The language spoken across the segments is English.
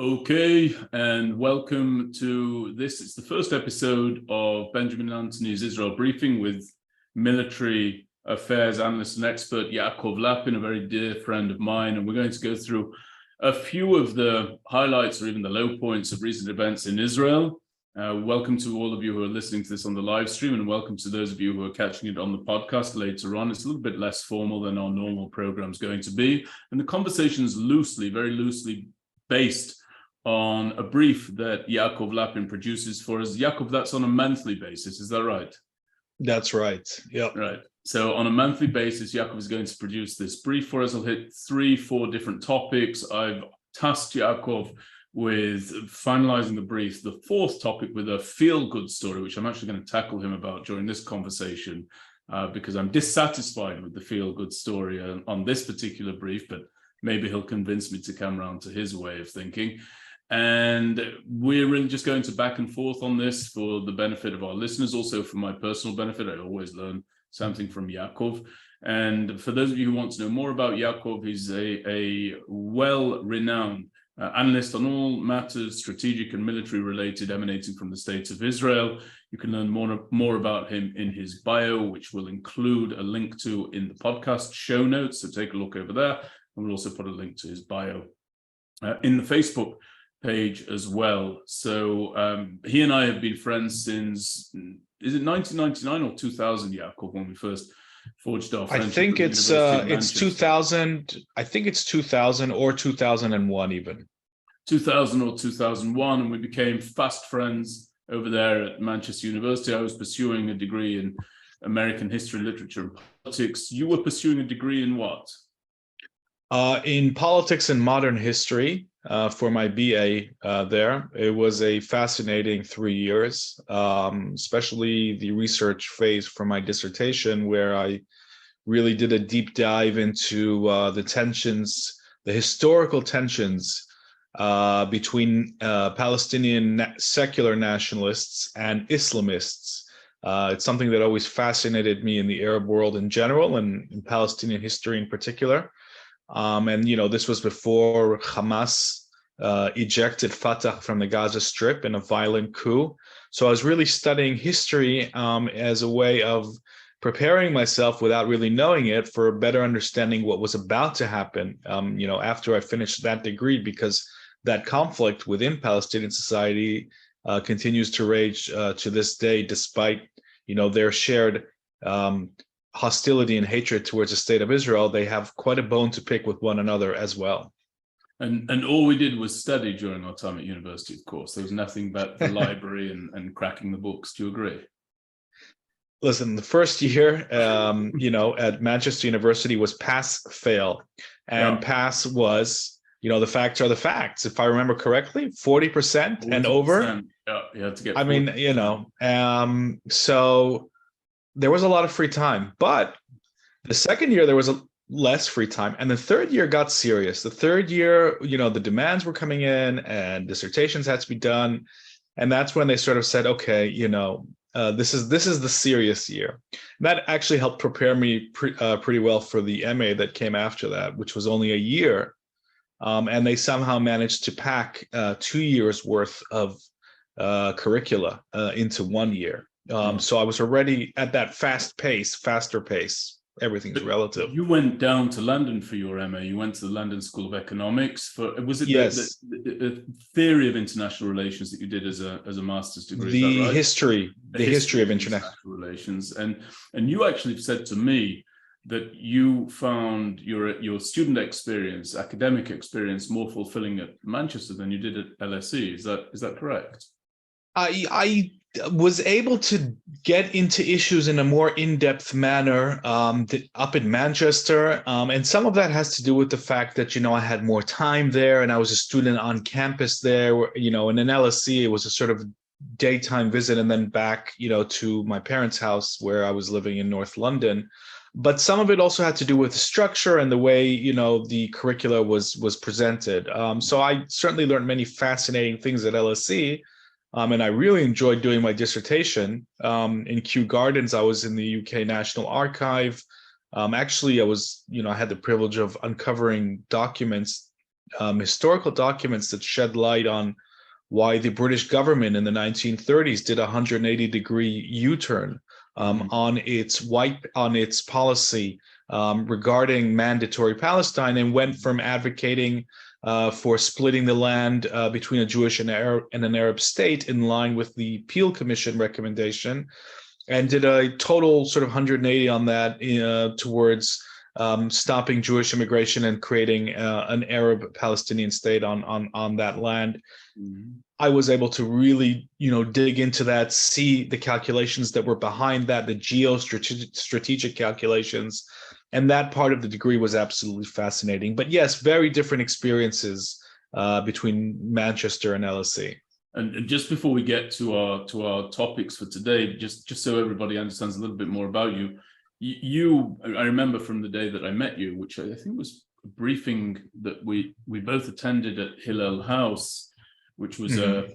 Okay, and welcome to this. It's the first episode of Benjamin Anthony's Israel Briefing with military affairs analyst and expert Yaakov Lappin, a very dear friend of mine. And we're going to go through a few of the highlights or even the low points of recent events in Israel. Welcome to all of you who are listening to this on the live stream, and welcome to those of you who are catching it on the podcast later on. It's a little bit less formal than our normal program is going to be. And the conversation is very loosely based on a brief that Yaakov Lappin produces for us. Yaakov, that's on a monthly basis, is that right? That's right, yeah. Right, so on a monthly basis, Yaakov is going to produce this brief for us. I'll hit 3-4 different topics. I've tasked Yaakov with finalizing the brief, the fourth topic with a feel-good story, which I'm actually going to tackle him about during this conversation, because I'm dissatisfied with the feel-good story on this particular brief, but maybe he'll convince me to come around to his way of thinking. And we're really just going to back and forth on this for the benefit of our listeners, also for my personal benefit. I always learn something from Yaakov. And for those of you who want to know more about Yaakov, he's a well-renowned analyst on all matters strategic and military related emanating from the States of Israel. You can learn more about him in his bio, which we'll include a link to in the podcast show notes. So take a look over there. And we'll also put a link to his bio in the Facebook page as well. So he and I have been friends since, is it 1999 or 2000, Yaakov, when we first forged our friendship? I think it's 2000. I think it's 2000 or 2001 even. 2000 or 2001, and we became fast friends over there at Manchester University. I was pursuing a degree in American history, literature, and politics. You were pursuing a degree in what? In politics and modern history for my BA there. It was a fascinating 3 years, especially the research phase for my dissertation, where I really did a deep dive into the tensions, the historical tensions between Palestinian secular nationalists and Islamists. It's something that always fascinated me in the Arab world in general and in Palestinian history in particular. And, you know, this was before Hamas ejected Fatah from the Gaza Strip in a violent coup. So I was really studying history as a way of preparing myself without really knowing it for a better understanding what was about to happen, you know, after I finished that degree, because that conflict within Palestinian society continues to rage to this day, despite, you know, their shared hostility and hatred towards the state of Israel. They have quite a bone to pick with one another as well. And all we did was study during our time at university, of course. There was nothing but the library and cracking the books. Do you agree? Listen, the first year, you know, at Manchester University was pass-fail. And pass was, you know, the facts are the facts. If I remember correctly, 40% and over. Yeah, you had to get 40%. I mean, you know, so there was a lot of free time, but the second year there was less free time, and the third year got serious. The third year, you know, the demands were coming in and dissertations had to be done, and that's when they sort of said, okay, you know, this is the serious year. And that actually helped prepare me pretty well for the MA that came after that, which was only a year, and they somehow managed to pack 2 years worth of curricula into 1 year. So I was already at that faster pace. Everything's relative. You went down to London for your MA. You went to the London School of Economics was it yes. the theory of international relations that you did as a master's degree? The right? the history of international relations, and you actually said to me that you found your student experience, academic experience, more fulfilling at Manchester than you did at LSE. Is that correct? I was able to get into issues in a more in-depth manner up in Manchester. And some of that has to do with the fact that, you know, I had more time there and I was a student on campus there, you know, and in LSE, it was a sort of daytime visit and then back, you know, to my parents' house where I was living in North London. But some of it also had to do with the structure and the way, you know, the curricula was presented. So I certainly learned many fascinating things at LSE. And I really enjoyed doing my dissertation. In Kew Gardens, I was in the UK National Archive. Actually, I had the privilege of uncovering documents historical documents that shed light on why the British government in the 1930s did a 180-degree U-turn on its policy regarding mandatory Palestine, and went from advocating for splitting the land between a Jewish and an Arab state in line with the Peel Commission recommendation, and did a total sort of 180 on that towards stopping Jewish immigration and creating an Arab-Palestinian state on that land. Mm-hmm. I was able to really, dig into that, see the calculations that were behind that, the geostrategic calculations, and that part of the degree was absolutely fascinating. But yes, very different experiences between Manchester and LSE. And just before we get to our topics for today, just so everybody understands a little bit more about you, I remember from the day that I met you, which I think was a briefing that we both attended at Hillel House, which was a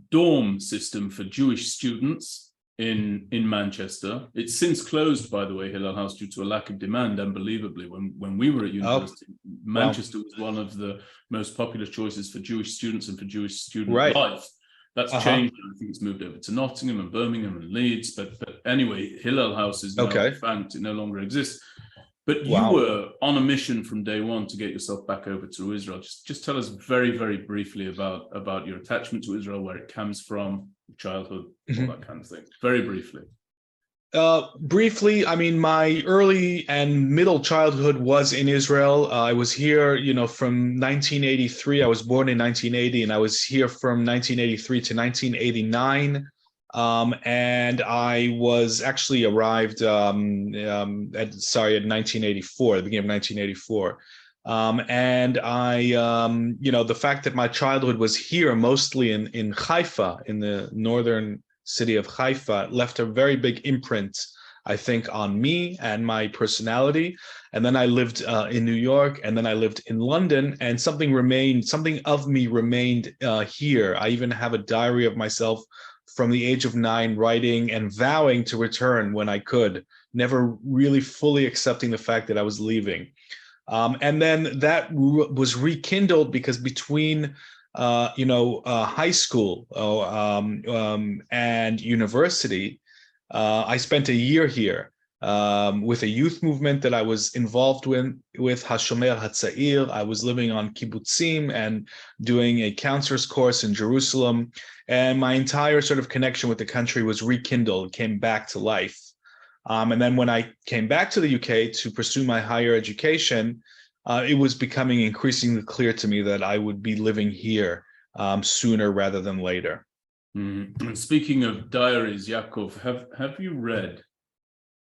dorm system for Jewish students in Manchester. It's since closed, by the way, Hillel House, due to a lack of demand, unbelievably. When we were at university, Manchester was one of the most popular choices for Jewish students and for Jewish student life. That's changed. I think it's moved over to Nottingham and Birmingham and Leeds. But anyway, Hillel House is now defunct. It no longer exists. But you were on a mission from day one to get yourself back over to Israel. Just tell us very, very briefly about your attachment to Israel, where it comes from, childhood, all that kind of thing. Very briefly. Briefly, I mean, my early and middle childhood was in Israel. I was here, from 1983. I was born in 1980, and I was here from 1983 to 1989. And I was actually arrived at 1984, the beginning of 1984. And I, the fact that my childhood was here, mostly in Haifa, in the northern city of Haifa, left a very big imprint, I think, on me and my personality. And then I lived in New York, and then I lived in London, and something of me remained here. I even have a diary of myself from the age of 9, writing and vowing to return when I could, never really fully accepting the fact that I was leaving. And then that was rekindled because between high school and university, I spent a year here with a youth movement that I was involved with Hashomer Hatzair. I was living on kibbutzim and doing a counselor's course in Jerusalem, and my entire sort of connection with the country was rekindled, came back to life. And then when I came back to the UK to pursue my higher education, it was becoming increasingly clear to me that I would be living here sooner rather than later. And speaking of diaries, Yaakov, have you read?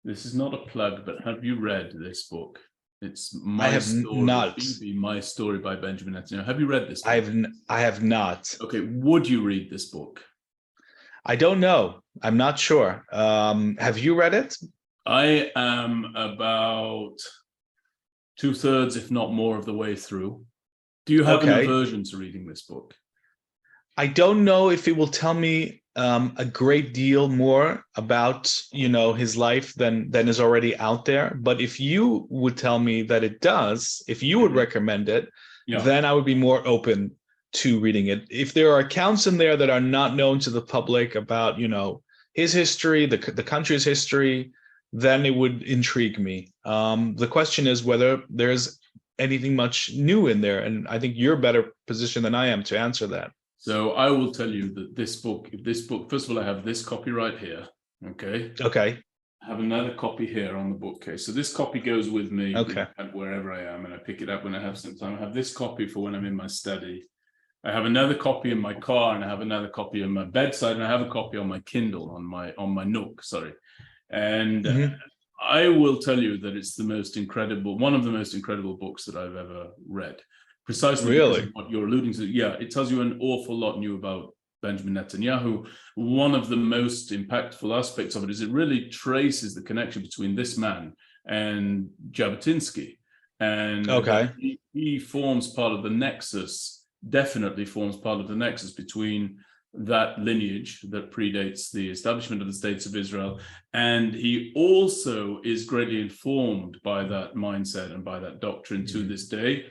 This is not a plug, but have you read this book? It's My Story. Not. My Story by Benjamin Netanyahu. Have you read this book? I have not. Okay, would you read this book? I don't know. I'm not sure. Have you read it? I am about 2/3, if not more, of the way through. Do you have an aversion to reading this book? I don't know if it will tell me a great deal more about, his life than is already out there. But if you would tell me that it does, if you would recommend it, then I would be more open to reading it. If there are accounts in there that are not known to the public about, his history, the country's history, then it would intrigue me. The question is whether there's anything much new in there. And I think you're better positioned than I am to answer that. So I will tell you that this book, first of all, I have this copy right here. Okay. I have another copy here on the bookcase. So this copy goes with me wherever I am, and I pick it up when I have some time. I have this copy for when I'm in my study. I have another copy in my car, and I have another copy on my bedside, and I have a copy on my Kindle, on my Nook, sorry. And I will tell you that it's one of the most incredible books that I've ever read. Precisely because of what you're alluding to. Yeah, it tells you an awful lot new about Benjamin Netanyahu. One of the most impactful aspects of it is it really traces the connection between this man and Jabotinsky. And he forms part of the nexus, definitely forms part of the nexus between that lineage that predates the establishment of the States of Israel. And he also is greatly informed by that mindset and by that doctrine to this day.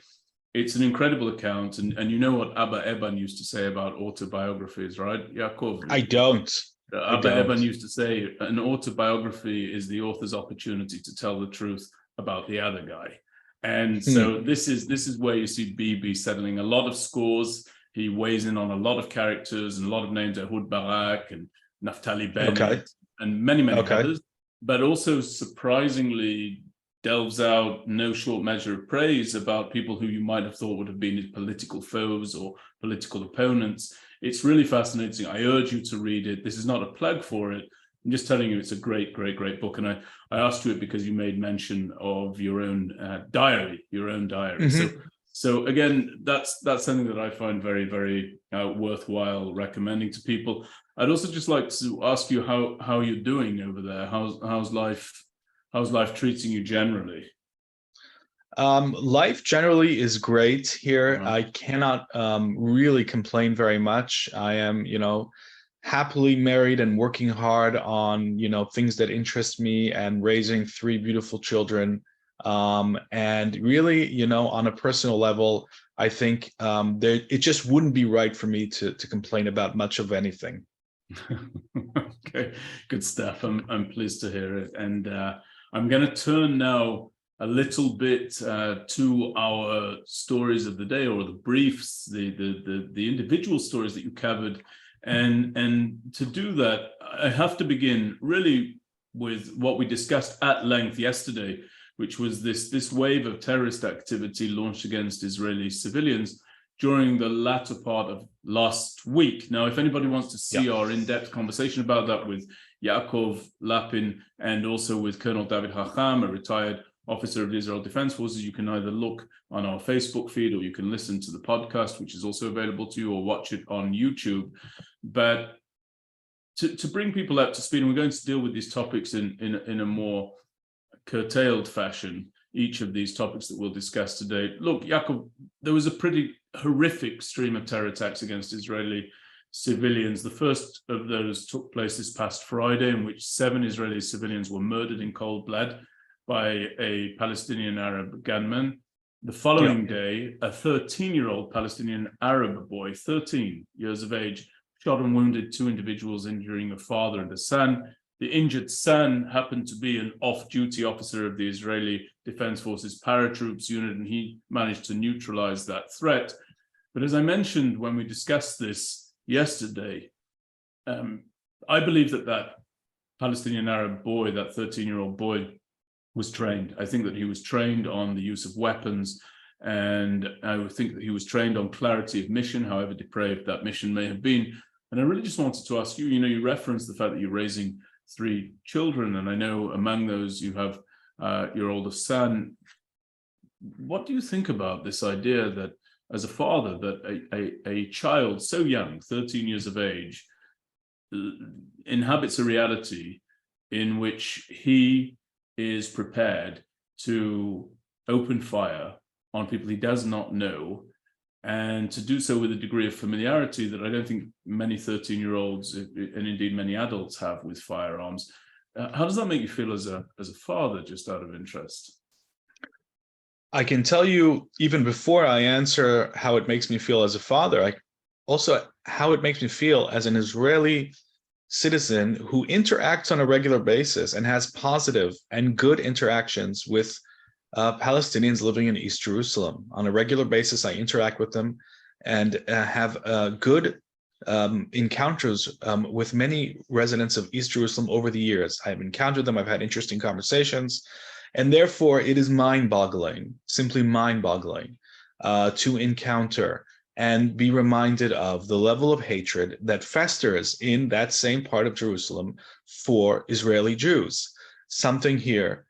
it's an incredible account. And you know what Abba Eban used to say about autobiographies, right, Yaakov? I don't. Abba Eban used to say an autobiography is the author's opportunity to tell the truth about the other guy. And so this is where you see Bibi settling a lot of scores. He weighs in on a lot of characters and a lot of names, Ehud Barak and Naftali Bennett and many others, but also surprisingly delves out no short measure of praise about people who you might have thought would have been his political foes or political opponents. It's really fascinating. I urge you to read it. This is not a plug for it. I'm just telling you, it's a great book. And I asked you it because you made mention of your own diary. So again, that's something that I find very worthwhile recommending to people. I'd also just like to ask you how you're doing over there. How's life treating you generally? Life generally is great here. I cannot really complain very much. I am, happily married and working hard on, things that interest me and raising 3 beautiful children. And really, on a personal level, I think it just wouldn't be right for me to complain about much of anything. Okay, good stuff. I'm pleased to hear it. And I'm going to turn now a little bit to our stories of the day, or the briefs, the individual stories that you covered. And to do that, I have to begin really with what we discussed at length yesterday, which was this wave of terrorist activity launched against Israeli civilians during the latter part of last week. Now, if anybody wants to see our in-depth conversation about that with Yaakov Lappin and also with Colonel David Hacham, a retired officer of the Israel Defense Forces, you can either look on our Facebook feed or you can listen to the podcast, which is also available to you, or watch it on YouTube. But to bring people up to speed, and we're going to deal with these topics in a more curtailed fashion, each of these topics that we'll discuss today. Look, Yaakov, there was a pretty horrific stream of terror attacks against Israeli civilians. The first of those took place this past Friday, in which 7 Israeli civilians were murdered in cold blood by a Palestinian Arab gunman. The following day, a 13-year-old Palestinian Arab boy, 13 years of age, shot and wounded 2 individuals, injuring a father and a son. The injured son happened to be an off-duty officer of the Israeli Defense Forces paratroops unit, and he managed to neutralize that threat. But as I mentioned when we discussed this yesterday, I believe that Palestinian Arab boy, that 13-year-old boy, was trained. I think that he was trained on the use of weapons, and I think that he was trained on clarity of mission, however depraved that mission may have been. And I really just wanted to ask you, you referenced the fact that you're raising 3 children, and I know among those you have your oldest son. What do you think about this idea that, as a father, that a child so young, 13 years of age, inhabits a reality in which he is prepared to open fire on people he does not know, and to do so with a degree of familiarity that I don't think many 13-year-olds, and indeed many adults, have with firearms? How does that make you feel as a father, just out of interest? I can tell you, even before I answer how it makes me feel as a father, also how it makes me feel as an Israeli citizen who interacts on a regular basis and has positive and good interactions with Palestinians living in East Jerusalem. On a regular basis, I interact with them and have good encounters with many residents of East Jerusalem over the years. I've encountered them, I've had interesting conversations, and therefore it is mind-boggling, simply mind-boggling, to encounter and be reminded of the level of hatred that festers in that same part of Jerusalem for Israeli Jews. Something here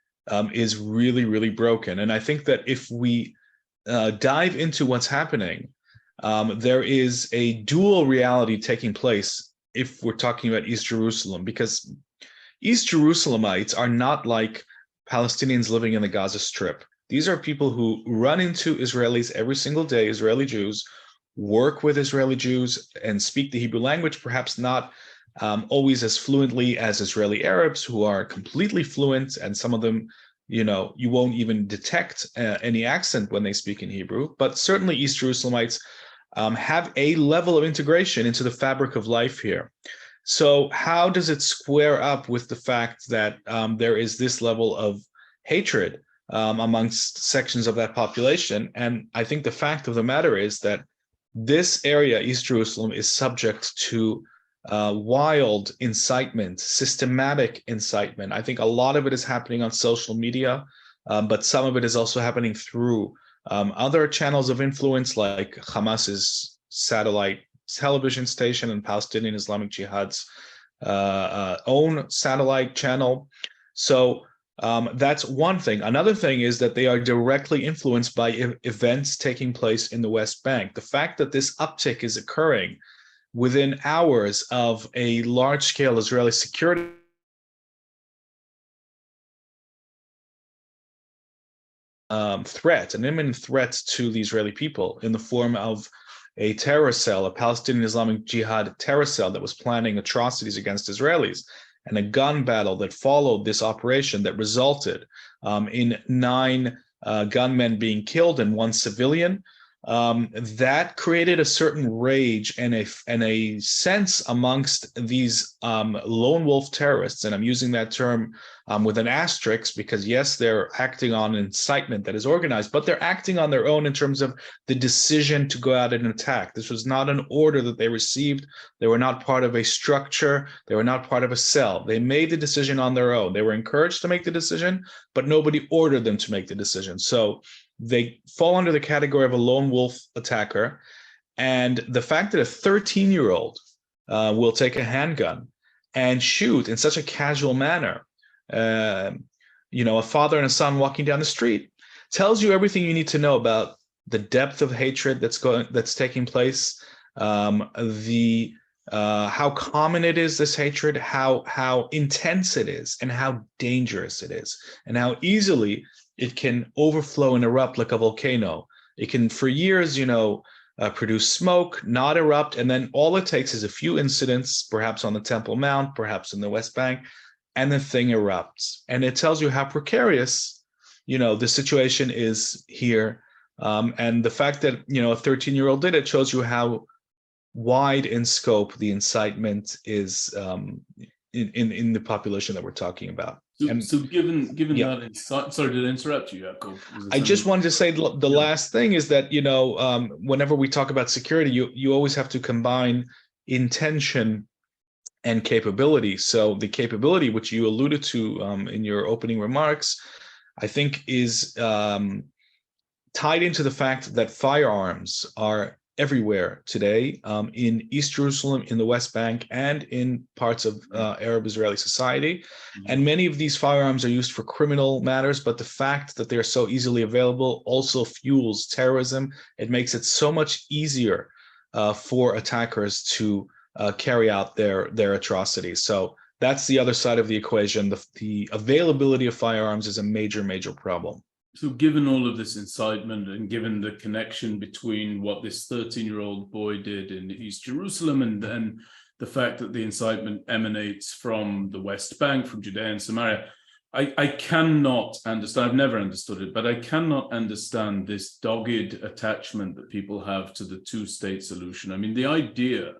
is really, really broken. And I think that if we dive into what's happening, there is a dual reality taking place if we're talking about East Jerusalem, because East Jerusalemites are not like Palestinians living in the Gaza Strip. These are people who run into Israelis every single day, Israeli Jews, work with Israeli Jews and speak the Hebrew language, perhaps not always as fluently as Israeli Arabs, who are completely fluent, and some of them, you won't even detect any accent when they speak in Hebrew. But certainly East Jerusalemites have a level of integration into the fabric of life here. So how does it square up with the fact that there is this level of hatred amongst sections of that population? And I think the fact of the matter is that this area, East Jerusalem, is subject to wild incitement, systematic incitement. I think a lot of it is happening on social media, but some of it is also happening through other channels of influence, like Hamas's satellite television station and Palestinian Islamic Jihad's own satellite channel. So that's one thing. Another thing is that they are directly influenced by events taking place in the West Bank. The fact that this uptick is occurring within hours of a large-scale Israeli security threat, an imminent threat to the Israeli people in the form of a terror cell, a Palestinian Islamic Jihad terror cell that was planning atrocities against Israelis, and a gun battle that followed this operation that resulted in 9 gunmen being killed and 1 civilian. That created a certain rage and a sense amongst these lone wolf terrorists, and I'm using that term with an asterisk because yes, they're acting on incitement that is organized, but they're acting on their own in terms of the decision to go out and attack. This was not an order that they received. They were not part of a structure. They were not part of a cell. They made the decision on their own. They were encouraged to make the decision, but nobody ordered them to make the decision. So they fall under the category of a lone wolf attacker. And the fact that a 13-year-old will take a handgun and shoot in such a casual manner, a father and a son walking down the street, tells you everything you need to know about the depth of hatred that's taking place, how common it is, this hatred, how intense it is, and how dangerous it is, and how easily it can overflow and erupt like a volcano. It can, for years, produce smoke, not erupt, and then all it takes is a few incidents, perhaps on the Temple Mount, perhaps in the West Bank, and the thing erupts. And it tells you how precarious, the situation is here. And the fact that, a 13-year-old did it shows you how wide in scope the incitement is in the population that we're talking about. So given that insight, sorry to interrupt you, Yaakov. I just wanted to say the last thing is that, whenever we talk about security, you always have to combine intention and capability. So the capability, which you alluded to in your opening remarks, I think is tied into the fact that firearms are everywhere today in East Jerusalem, in the West Bank, and in parts of Arab Israeli society. Mm-hmm. And many of these firearms are used for criminal matters, but the fact that they're so easily available also fuels terrorism. It makes it so much easier for attackers to carry out their atrocities. So that's the other side of the equation. The availability of firearms is a major, major problem. So given all of this incitement and given the connection between what this 13-year-old boy did in East Jerusalem and then the fact that the incitement emanates from the West Bank, from Judea and Samaria, I cannot understand, I've never understood it, but I cannot understand this dogged attachment that people have to the two-state solution. I mean, the idea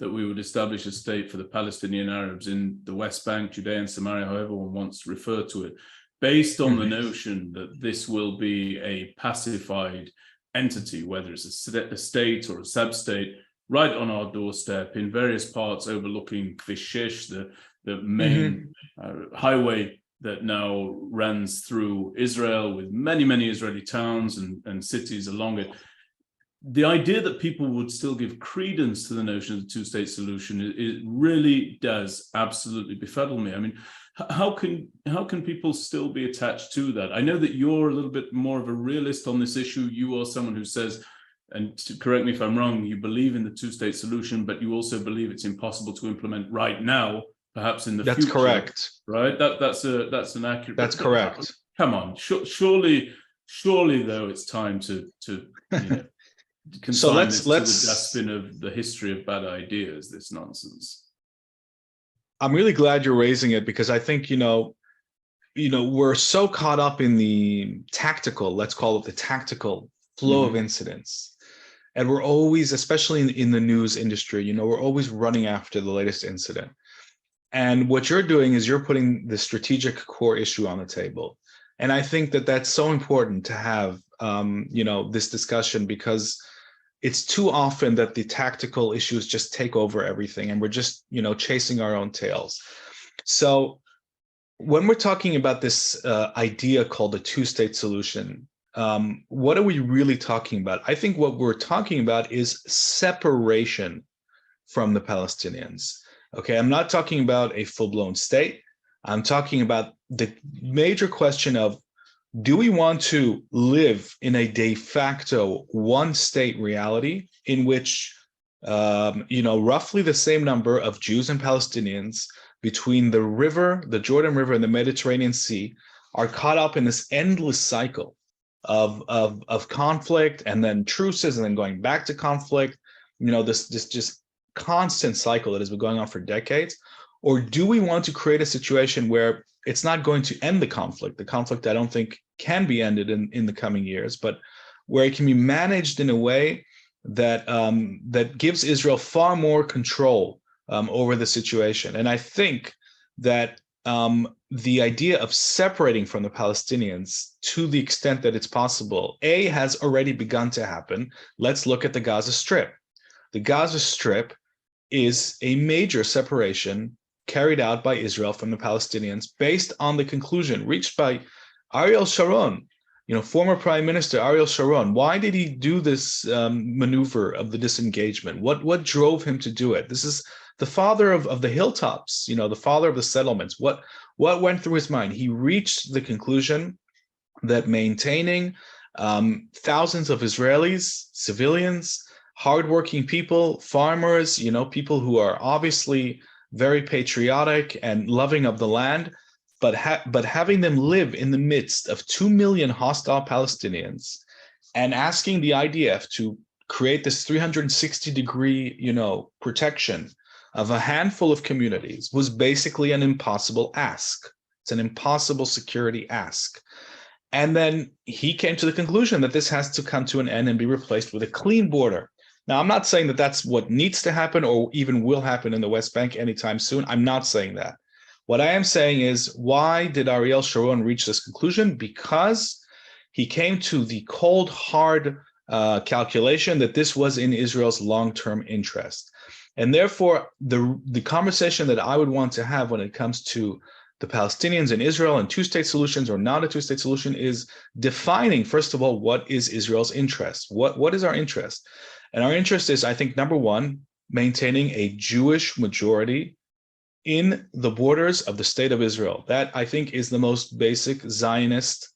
that we would establish a state for the Palestinian Arabs in the West Bank, Judea and Samaria, however one wants to refer to it, based on the notion that this will be a pacified entity, whether it's a state or a sub-state, right on our doorstep in various parts overlooking Kvish, the main highway that now runs through Israel with many, many Israeli towns and cities along it. The idea that people would still give credence to the notion of the two-state solution, it really does absolutely befuddle me. I mean, how can people still be attached to that? I know that you're a little bit more of a realist on this issue. You are someone who says, and correct me if I'm wrong, you believe in the two-state solution, but you also believe it's impossible to implement right now, perhaps in the future. That's correct. Right? That's an accurate. That's correct. Come on, surely though, it's time to consign so let's to the dustbin of the history of bad ideas. This nonsense. I'm really glad you're raising it because I think, we're so caught up in the tactical, let's call it the tactical flow of incidents. And we're always, especially in the news industry, we're always running after the latest incident. And what you're doing is you're putting the strategic core issue on the table. And I think that that's so important to have, this discussion, because it's too often that the tactical issues just take over everything and we're just, chasing our own tails. So when we're talking about this idea called the two-state solution, what are we really talking about? I think what we're talking about is separation from the Palestinians. Okay, I'm not talking about a full-blown state. I'm talking about the major question of, do we want to live in a de facto one-state reality in which, roughly the same number of Jews and Palestinians between the river, the Jordan River and the Mediterranean Sea are caught up in this endless cycle of conflict and then truces and then going back to conflict, this just constant cycle that has been going on for decades? Or do we want to create a situation where it's not going to end the conflict I don't think can be ended in the coming years, but where it can be managed in a way that that gives Israel far more control over the situation? And I think that the idea of separating from the Palestinians to the extent that it's possible, has already begun to happen. Let's look at the Gaza Strip. The Gaza Strip is a major separation carried out by Israel from the Palestinians based on the conclusion reached by Ariel Sharon, former Prime Minister Ariel Sharon. Why did he do this maneuver of the disengagement? What drove him to do it? This is the father of the hilltops, the father of the settlements. What went through his mind? He reached the conclusion that maintaining thousands of Israelis, civilians, hardworking people, farmers, people who are obviously very patriotic and loving of the land, but having them live in the midst of 2 million hostile Palestinians and asking the IDF to create this 360-degree, protection of a handful of communities was basically an impossible ask. It's an impossible security ask. And then he came to the conclusion that this has to come to an end and be replaced with a clean border. Now, I'm not saying that that's what needs to happen or even will happen in the West Bank anytime soon. I'm not saying that. What I am saying is, why did Ariel Sharon reach this conclusion? Because he came to the cold, hard calculation that this was in Israel's long-term interest. And therefore, the conversation that I would want to have when it comes to the Palestinians and Israel and two-state solutions or not a two-state solution is defining, first of all, what is Israel's interest? What is our interest? And our interest is, I think, number one, maintaining a Jewish majority in the borders of the state of Israel. That, I think, is the most basic Zionist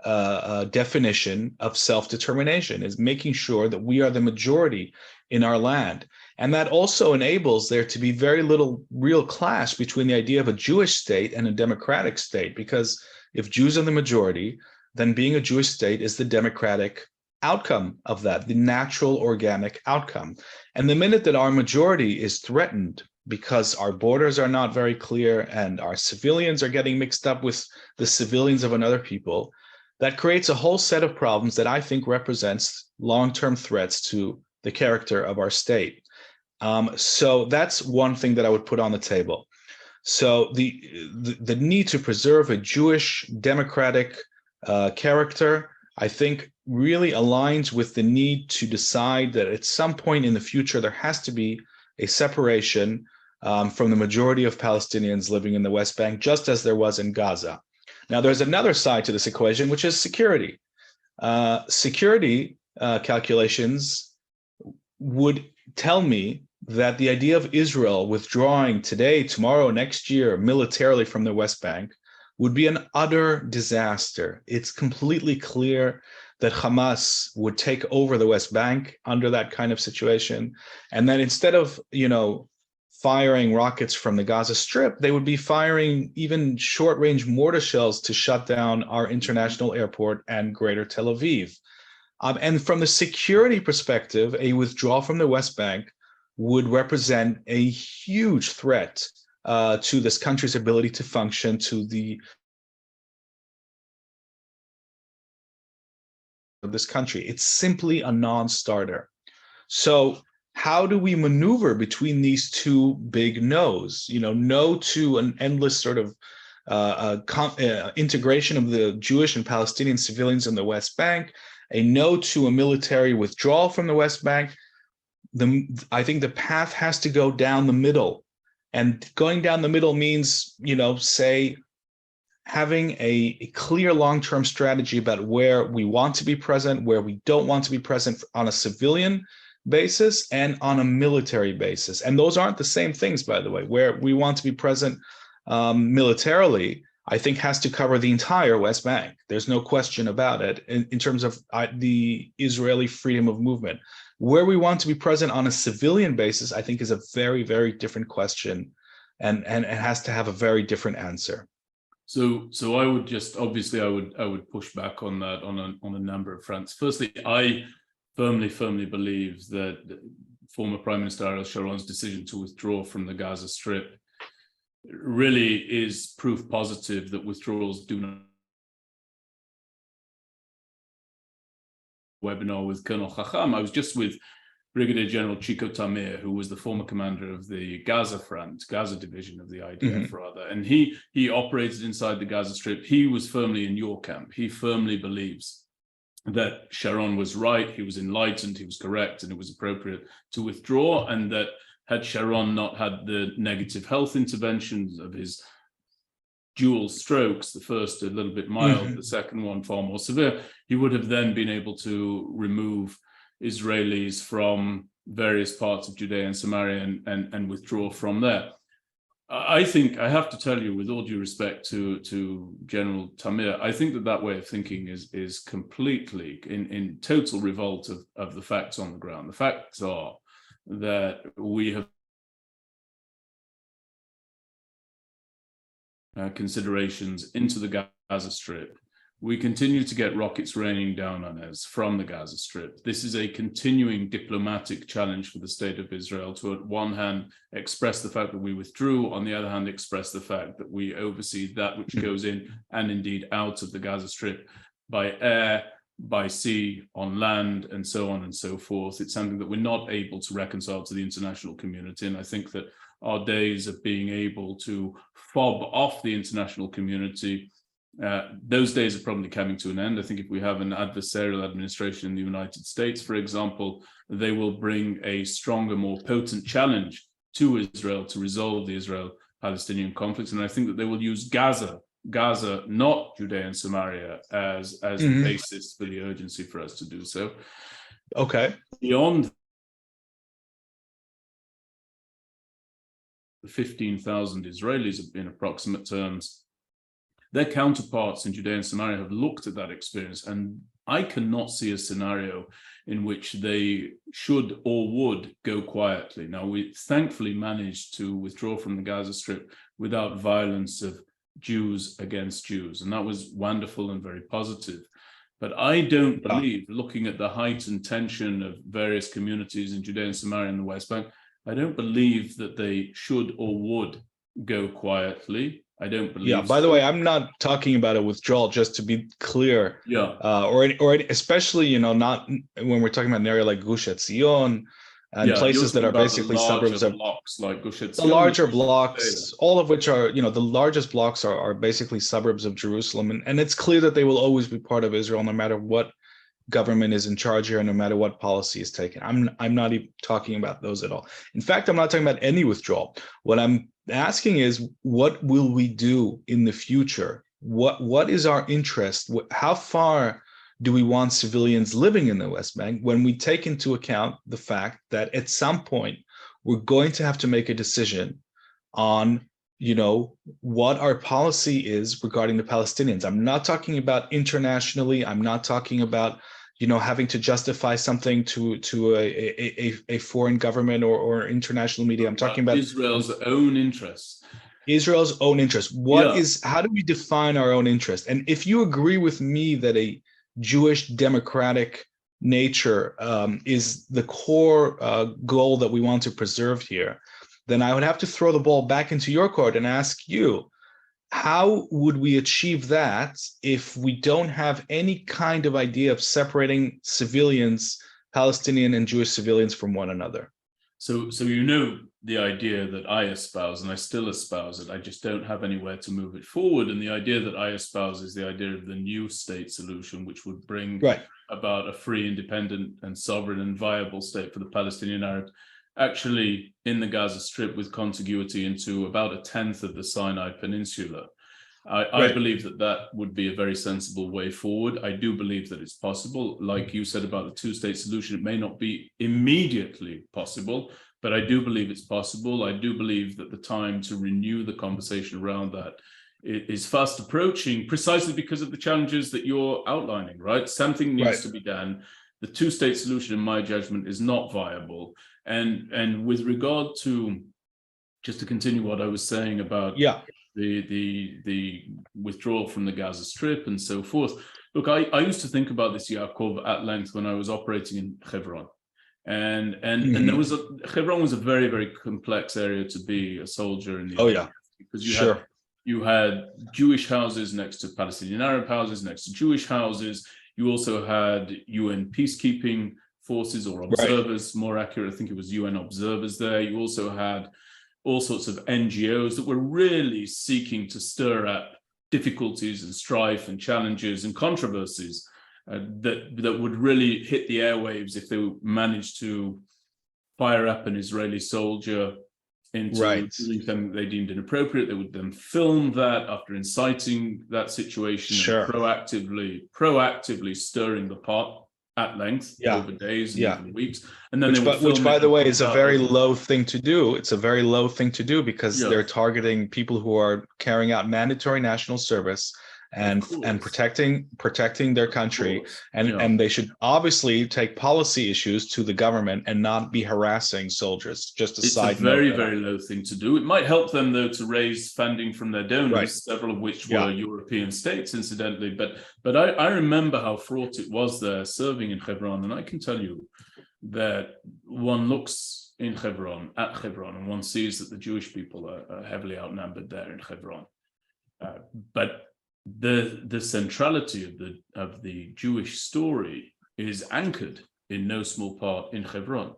definition of self-determination, is making sure that we are the majority in our land. And that also enables there to be very little real clash between the idea of a Jewish state and a democratic state, because if Jews are the majority, then being a Jewish state is the democratic outcome of that, the natural organic outcome. And the minute that our majority is threatened because our borders are not very clear and our civilians are getting mixed up with the civilians of another people, that creates a whole set of problems that I think represents long-term threats to the character of our state. So that's one thing that I would put on the table. So the need to preserve a Jewish democratic character, I think, really aligns with the need to decide that at some point in the future there has to be a separation from the majority of Palestinians living in the West Bank, just as there was in Gaza. Now, there's another side to this equation, which is security. Security calculations would tell me that the idea of Israel withdrawing today, tomorrow, next year militarily from the West Bank would be an utter disaster. It's completely clear that Hamas would take over the West Bank under that kind of situation. And then instead of, firing rockets from the Gaza Strip, they would be firing even short-range mortar shells to shut down our international airport and greater Tel Aviv. And from the security perspective, a withdrawal from the West Bank would represent a huge threat to this country's ability to function, to the of this country. It's simply a non-starter. So how do we maneuver between these two big no's? No to an endless sort of integration of the Jewish and Palestinian civilians in the West Bank, a no to a military withdrawal from the West Bank. I think the path has to go down the middle. And going down the middle means, say, having a clear long-term strategy about where we want to be present, where we don't want to be present on a civilian basis and on a military basis. And those aren't the same things, by the way. Where we want to be present militarily, I think, has to cover the entire West Bank. There's no question about it in terms of the Israeli freedom of movement. Where we want to be present on a civilian basis, I think, is a very, very different question, and it has to have a very different answer. So I would just, obviously, I would push back on that on a number of fronts. Firstly, I firmly believe that former Prime Minister Ariel Sharon's decision to withdraw from the Gaza Strip really is proof positive that withdrawals do not. Webinar with Colonel Chacham, I was just with Brigadier General Chico Tamir, who was the former commander of the Gaza Front, Gaza division of the IDF, rather, and he operated inside the Gaza Strip. He was firmly in your camp. He firmly believes that Sharon was right, he was enlightened, he was correct, and it was appropriate to withdraw, and that had Sharon not had the negative health interventions of his dual strokes, the first a little bit mild, the second one far more severe, he would have then been able to remove Israelis from various parts of Judea and Samaria and withdraw from there. I think, I have to tell you, with all due respect to General Tamir, I think that way of thinking is completely in total revolt of the facts on the ground. The facts are that we have considerations into the Gaza Strip. We continue to get rockets raining down on us from the Gaza Strip. This is a continuing diplomatic challenge for the state of Israel to, on one hand, express the fact that we withdrew, on the other hand, express the fact that we oversee that which goes in and indeed out of the Gaza Strip by air, by sea, on land, and so on and so forth. It's something that we're not able to reconcile to the international community. And I think that our days of being able to fob off the international community, those days are probably coming to an end. I think if we have an adversarial administration in the United States, for example, they will bring a stronger, more potent challenge to Israel to resolve the Israel-Palestinian conflict. And I think that they will use Gaza, not Judea and Samaria, as the basis for the urgency for us to do so. Okay. Beyond the 15,000 Israelis in approximate terms, their counterparts in Judea and Samaria have looked at that experience, and I cannot see a scenario in which they should or would go quietly. Now, we thankfully managed to withdraw from the Gaza Strip without violence of Jews against Jews, and that was wonderful and very positive. But I don't believe, looking at the heightened tension of various communities in Judea and Samaria and the West Bank, I don't believe that they should or would go quietly. I don't believe. Yeah. By the way, I'm not talking about a withdrawal. Just to be clear. Yeah. Or especially, not when we're talking about an area like Gush Etzion and places that are basically suburbs of blocks like Gush Etzion. The larger blocks, all of which are, the largest blocks are basically suburbs of Jerusalem, and it's clear that they will always be part of Israel, no matter what government is in charge here, and no matter what policy is taken. I'm not even talking about those at all. In fact, I'm not talking about any withdrawal. What I'm asking is, what will we do in the future? What is our interest? How far do we want civilians living in the West Bank when we take into account the fact that at some point we're going to have to make a decision on what our policy is regarding the Palestinians? I'm not talking about internationally. I'm not talking about having to justify something to a foreign government or international media. I'm talking about Israel's own interests. Israel's own interest. How do we define our own interest? And if you agree with me that a Jewish democratic nature is the core goal that we want to preserve here, then I would have to throw the ball back into your court and ask you, how would we achieve that if we don't have any kind of idea of separating civilians, Palestinian and Jewish civilians, from one another? So the idea that I espouse, and I still espouse it, I just don't have anywhere to move it forward. And the idea that I espouse is the idea of the new state solution, which would bring about a free, independent, and sovereign and viable state for the Palestinian Arabs, actually in the Gaza Strip, with contiguity into about a tenth of the Sinai Peninsula. I believe that that would be a very sensible way forward. I do believe that it's possible. Like you said about the two-state solution, it may not be immediately possible, but I do believe it's possible. I do believe that the time to renew the conversation around that is fast approaching, precisely because of the challenges that you're outlining, right? Something needs to be done. The two-state solution, in my judgment, is not viable. And with regard to, just to continue what I was saying about the withdrawal from the Gaza Strip and so forth. Look, I used to think about this, Yaakov, at length when I was operating in Hebron. And there was Hebron was a very, very complex area to be a soldier in the because you had Jewish houses next to Palestinian Arab houses, next to Jewish houses. You also had UN peacekeeping forces, or observers, more accurate, I think it was UN observers there. You also had all sorts of NGOs that were really seeking to stir up difficulties and strife and challenges and controversies that would really hit the airwaves if they managed to fire up an Israeli soldier into doing something they deemed inappropriate. They would then film that after inciting that situation and proactively stirring the pot at length over days and even weeks. And then which by the way is a very low thing to do. It's a very low thing to do because they're targeting people who are carrying out mandatory national service and protecting their country, and they should obviously take policy issues to the government and not be harassing soldiers. Just a side note. It's a very, very low thing to do. It might help them though to raise funding from their donors, several of which were European states, incidentally. But I remember how fraught it was there serving in Hebron, and I can tell you that one looks in Hebron at Hebron and one sees that the Jewish people are heavily outnumbered there in Hebron, but the centrality of the Jewish story is anchored in no small part in Hebron.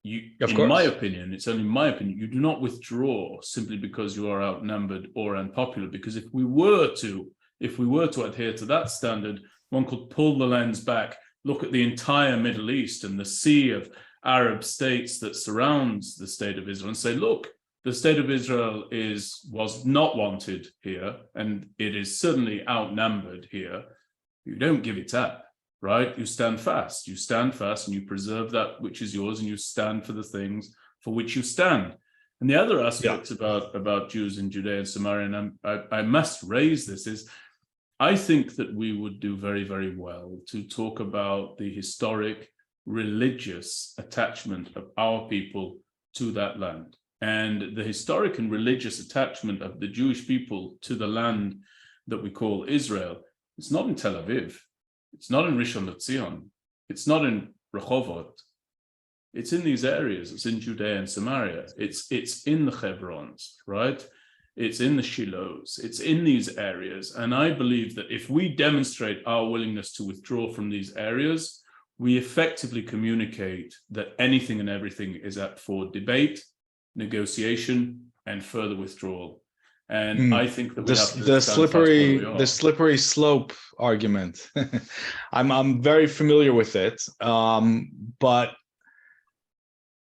My opinion, it's only my opinion, you do not withdraw simply because you are outnumbered or unpopular, because if we were to adhere to that standard, one could pull the lens back, look at the entire Middle East and the sea of Arab states that surrounds the state of Israel and say, look, the state of Israel was not wanted here, and it is certainly outnumbered here. You don't give it up, right? You stand fast. You stand fast and you preserve that which is yours, and you stand for the things for which you stand. And the other aspect about Jews in Judea and Samaria, and I must raise this, is I think that we would do very, very well to talk about the historic religious attachment of our people to that land. And the historic and religious attachment of the Jewish people to the land that we call Israel, it's not in Tel Aviv, it's not in Rishon LeZion, it's not in Rehovot, it's in these areas, it's in Judea and Samaria, it's in the Hebrons, right? It's in the Shilohs, it's in these areas. And I believe that if we demonstrate our willingness to withdraw from these areas, we effectively communicate that anything and everything is up for debate, negotiation, and further withdrawal. And I think that the slippery slope argument. I'm very familiar with it. But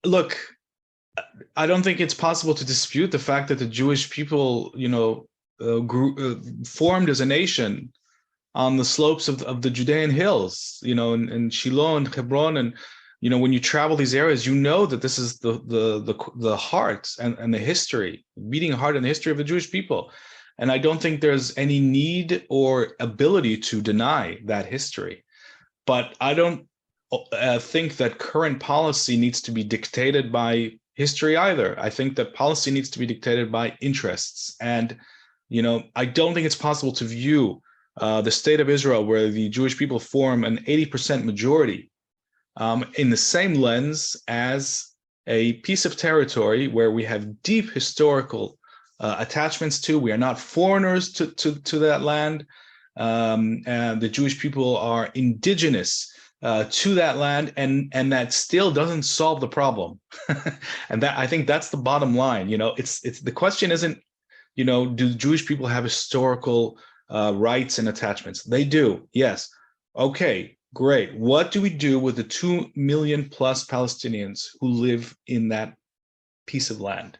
look, I don't think it's possible to dispute the fact that the Jewish people, formed as a nation on the slopes of the Judean hills, in Shiloh and Hebron, and when you travel these areas, that this is the heart and the history, beating heart and the history of the Jewish people. And I don't think there's any need or ability to deny that history. But I don't think that current policy needs to be dictated by history either. I think that policy needs to be dictated by interests. And, I don't think it's possible to view the state of Israel, where the Jewish people form an 80% majority, in the same lens as a piece of territory where we have deep historical attachments to. We are not foreigners to that land. And the Jewish people are indigenous to that land, and that still doesn't solve the problem. And that, I think that's the bottom line. It's the question isn't, do Jewish people have historical rights and attachments? They do, yes. Okay, great. What do we do with the 2 million plus Palestinians who live in that piece of land?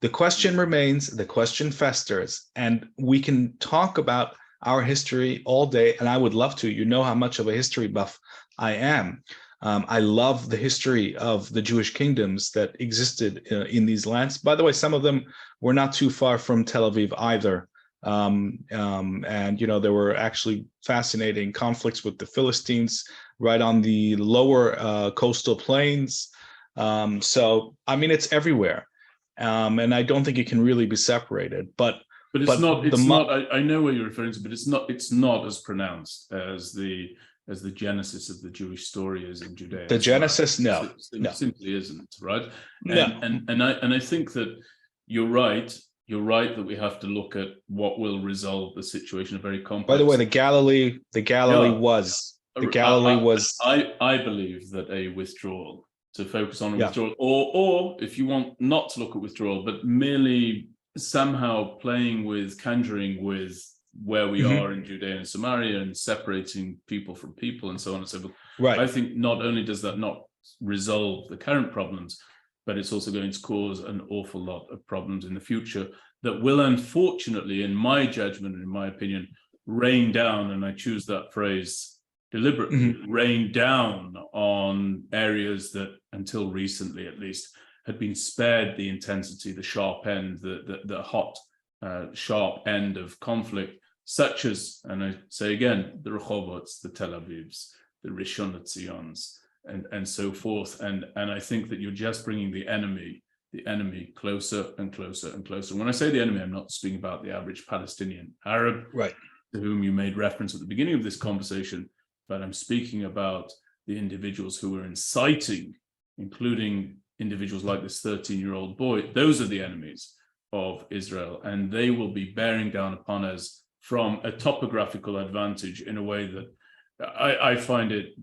The question remains, the question festers, and we can talk about our history all day, and I would love to. You know how much of a history buff I am. I love the history of the Jewish kingdoms that existed in these lands. By the way, some of them were not too far from Tel Aviv either. And, there were actually fascinating conflicts with the Philistines right on the lower coastal plains. So, I mean, it's everywhere. And I don't think it can really be separated. But it's not. I know where you're referring to, but it's not as pronounced as the genesis of the Jewish story is in Judea. The genesis, no, it simply isn't, right? No. And I think that you're right. You're right that we have to look at what will resolve the situation. A very complex. By the way, the Galilee was. I believe that a withdrawal, to focus on a withdrawal, or if you want not to look at withdrawal, but merely somehow conjuring with where we are in Judea and Samaria and separating people from people and so on and so forth. Right. I think not only does that not resolve the current problems, but it's also going to cause an awful lot of problems in the future that will, unfortunately, in my judgment and in my opinion, rain down, and I choose that phrase deliberately, rain down on areas that until recently at least had been spared the intensity, the sharp end, the hot, sharp end of conflict, such as, and I say again, the Rehobots, the Tel Avivs, the Rishon LeZions, and so forth. And I think that you're just bringing the enemy closer and closer and closer. When I say the enemy, I'm not speaking about the average Palestinian Arab, right, to whom you made reference at the beginning of this conversation, but I'm speaking about the individuals who are inciting, including individuals like this 13-year-old boy. Those are the enemies of Israel, and they will be bearing down upon us from a topographical advantage in a way that I find it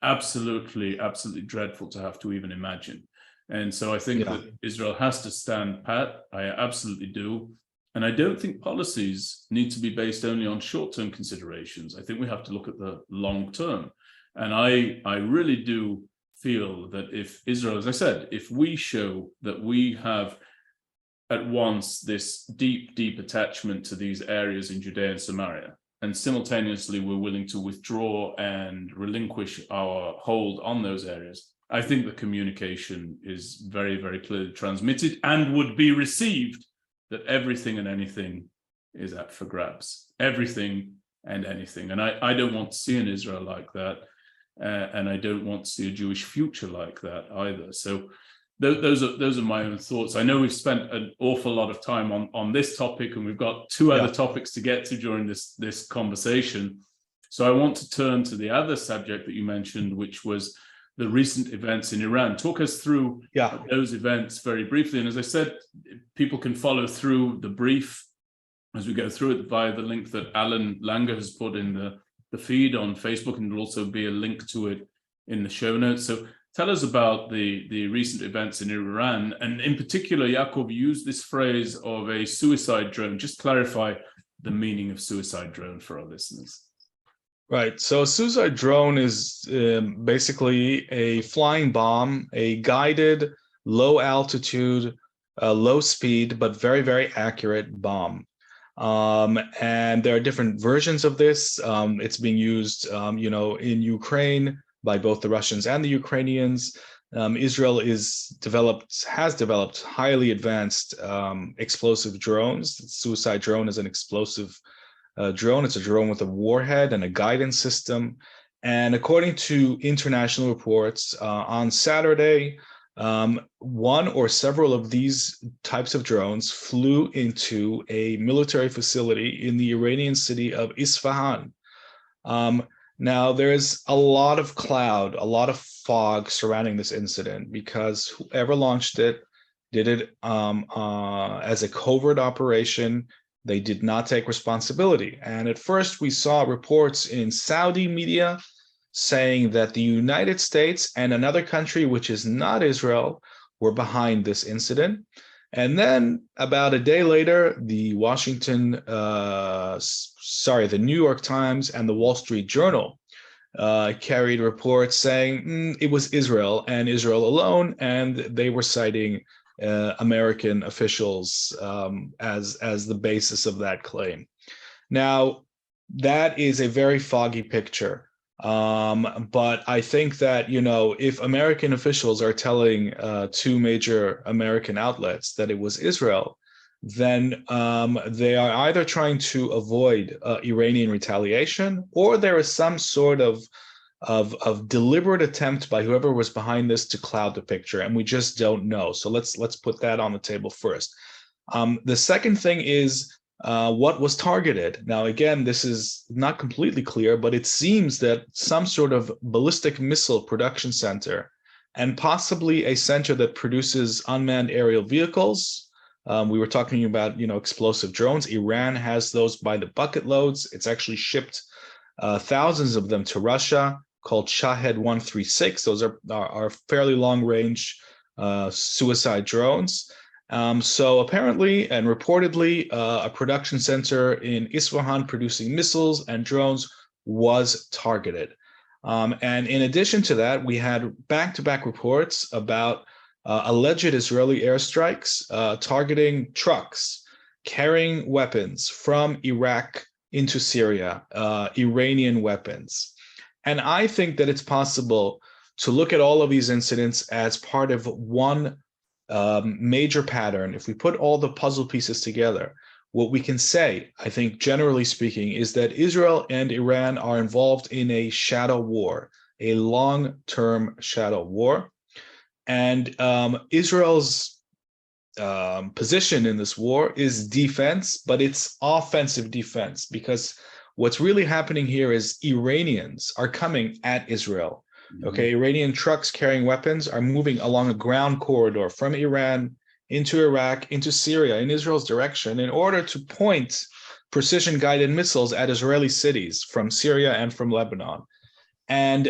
absolutely dreadful to have to even imagine. And so I think that Israel has to stand pat. I absolutely do. And I don't think policies need to be based only on short-term considerations. I think we have to look at the long term. And I really do feel that if Israel, as I said, if we show that we have at once this deep attachment to these areas in Judea and Samaria, and simultaneously we're willing to withdraw and relinquish our hold on those areas, I think the communication is very, very clearly transmitted and would be received that everything and anything is up for grabs. Everything and anything. And I don't want to see an Israel like that. And I don't want to see a Jewish future like that either. So those are my own thoughts. I know we've spent an awful lot of time on this topic, and we've got two other topics to get to during this conversation. So I want to turn to the other subject that you mentioned, which was the recent events in Iran. Talk us through those events very briefly. And as I said, people can follow through the brief as we go through it via the link that Alan Langer has put in the feed on Facebook, and there'll also be a link to it in the show notes. So tell us about the recent events in Iran, and in particular, Yaakov used this phrase of a suicide drone. Just clarify the meaning of suicide drone for our listeners. Right. So a suicide drone is basically a flying bomb, a guided, low altitude, low speed, but very, very accurate bomb. And there are different versions of this. It's being used, in Ukraine by both the Russians and the Ukrainians. Israel has developed highly advanced explosive drones. The suicide drone is an explosive drone. It's a drone with a warhead and a guidance system. And according to international reports, on Saturday, one or several of these types of drones flew into a military facility in the Iranian city of Isfahan. Now, there's a lot of cloud, a lot of fog surrounding this incident because whoever launched it did it as a covert operation. They did not take responsibility. And at first, we saw reports in Saudi media saying that the United States and another country, which is not Israel, were behind this incident. And then about a day later, the the New York Times and the Wall Street Journal carried reports saying it was Israel and Israel alone, and they were citing American officials as the basis of that claim. Now, that is a very foggy picture. But I think that, if American officials are telling two major American outlets that it was Israel, then they are either trying to avoid Iranian retaliation, or there is some sort of deliberate attempt by whoever was behind this to cloud the picture, and we just don't know. So let's put that on the table first. The second thing is what was targeted. Now, again, this is not completely clear, but it seems that some sort of ballistic missile production center, and possibly a center that produces unmanned aerial vehicles. We were talking about, explosive drones. Iran has those by the bucket loads. It's actually shipped thousands of them to Russia, called Shahed 136. Those are fairly long-range suicide drones. So apparently and reportedly, a production center in Isfahan producing missiles and drones was targeted. And in addition to that, we had back-to-back reports about alleged Israeli airstrikes targeting trucks carrying weapons from Iraq into Syria, Iranian weapons. And I think that it's possible to look at all of these incidents as part of one major pattern. If we put all the puzzle pieces together, what we can say, I think generally speaking, is that Israel and Iran are involved in a shadow war, a long-term shadow war. And Israel's position in this war is defense, but it's offensive defense, because what's really happening here is Iranians are coming at Israel. Okay, Iranian trucks carrying weapons are moving along a ground corridor from Iran into Iraq, into Syria, in Israel's direction, in order to point precision-guided missiles at Israeli cities from Syria and from Lebanon. And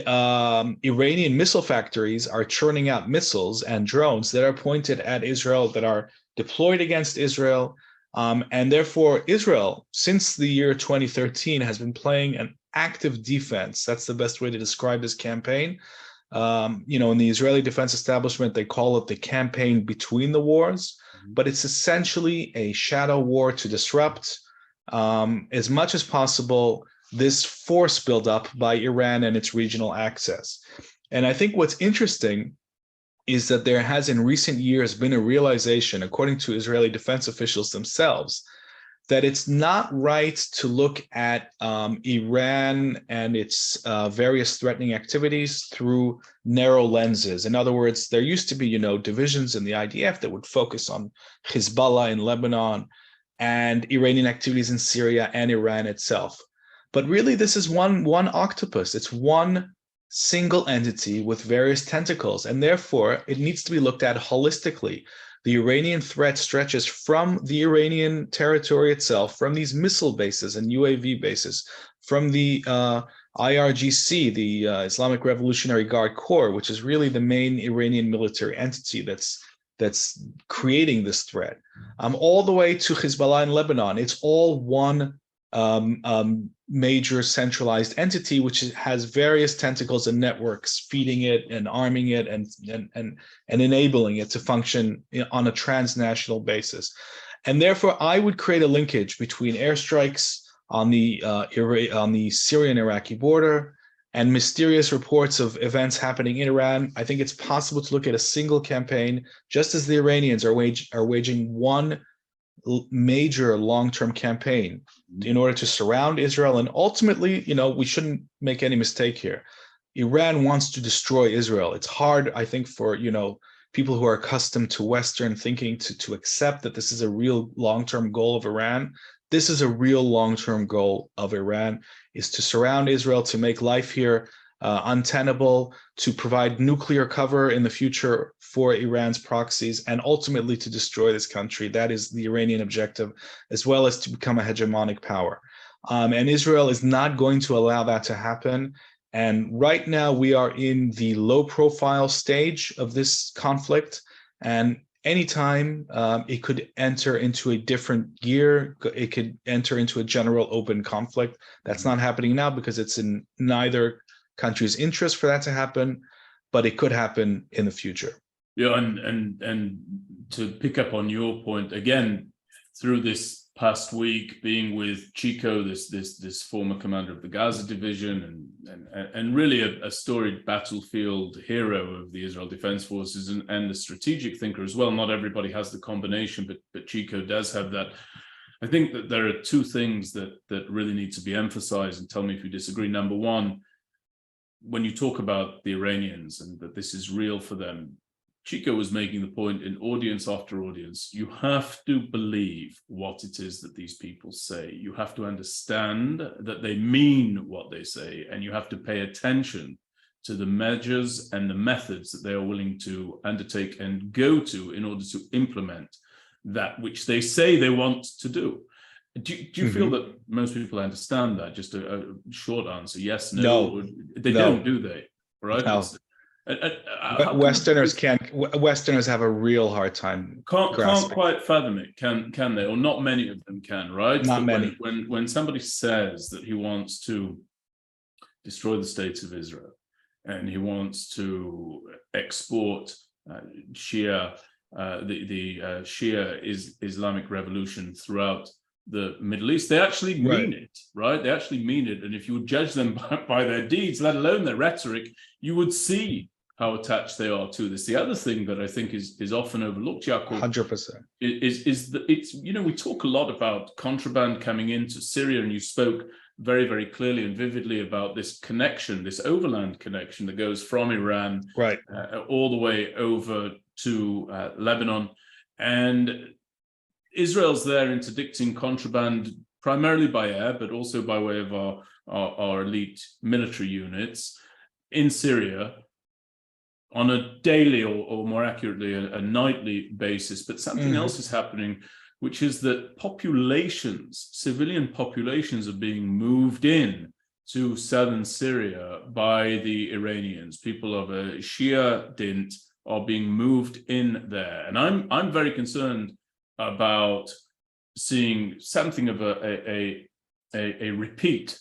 Iranian missile factories are churning out missiles and drones that are pointed at Israel, that are deployed against Israel. And therefore, Israel, since the year 2013, has been playing an active defense. That's the best way to describe this campaign. In the Israeli defense establishment, they call it the campaign between the wars, but it's essentially a shadow war to disrupt as much as possible this force buildup by Iran and its regional access. And I think what's interesting is that there has in recent years been a realization, according to Israeli defense officials themselves, that it's not right to look at Iran and its various threatening activities through narrow lenses. In other words, there used to be, divisions in the IDF that would focus on Hezbollah in Lebanon and Iranian activities in Syria and Iran itself. But really, this is one octopus. It's one single entity with various tentacles, and therefore it needs to be looked at holistically. The Iranian threat stretches from the Iranian territory itself, from these missile bases and UAV bases, from the IRGC, the Islamic Revolutionary Guard Corps, which is really the main Iranian military entity that's creating this threat, all the way to Hezbollah in Lebanon. It's all one major centralized entity, which has various tentacles and networks feeding it and arming it and enabling it to function on a transnational basis. And therefore, I would create a linkage between airstrikes on the Syrian-Iraqi border and mysterious reports of events happening in Iran. I think it's possible to look at a single campaign, just as the Iranians are waging one major long-term campaign in order to surround Israel. And ultimately, we shouldn't make any mistake here. Iran wants to destroy Israel. It's hard, I think, for, people who are accustomed to Western thinking to accept that this is a real long-term goal of Iran. This is a real long-term goal of Iran, is to surround Israel, to make life here untenable, to provide nuclear cover in the future for Iran's proxies, and ultimately to destroy this country. That is the Iranian objective, as well as to become a hegemonic power. And Israel is not going to allow that to happen. And right now we are in the low profile stage of this conflict. And anytime it could enter into a different gear, it could enter into a general open conflict. That's not happening now because it's in neither country's interest for that to happen, but it could happen in the future. Yeah, and to pick up on your point again, through this past week, being with Chico, this former commander of the Gaza division, and really a storied battlefield hero of the Israel Defense Forces, and a strategic thinker as well. Not everybody has the combination, but Chico does have that. I think that there are two things that really need to be emphasized, and tell me if you disagree. Number one, when you talk about the Iranians and that this is real for them, Chico was making the point in audience after audience, you have to believe what it is that these people say. You have to understand that they mean what they say, and you have to pay attention to the measures and the methods that they are willing to undertake and go to in order to implement that which they say they want to do. Do you feel that most people understand that? Just a short answer, yes, no. They don't, do they? Right? No. Westerners have a real hard time. Can't quite fathom it, can they? Or not many of them can, right? Not many. When somebody says that he wants to destroy the state of Israel and he wants to export Shia, the Shia Islamic revolution throughout the Middle East, they actually mean it, right? They actually mean it. And if you would judge them by their deeds, let alone their rhetoric, you would see how attached they are to this. The other thing that I think is often overlooked, Yaakov, 100%, is that it's, we talk a lot about contraband coming into Syria, and you spoke very, very clearly and vividly about this connection, this overland connection that goes from Iran all the way over to Lebanon. And Israel's there interdicting contraband primarily by air, but also by way of our elite military units in Syria on a daily, or more accurately, a nightly basis. But something else is happening, which is that civilian populations are being moved in to southern Syria by the Iranians. People of a Shia dint are being moved in there. And I'm very concerned about seeing something of a repeat,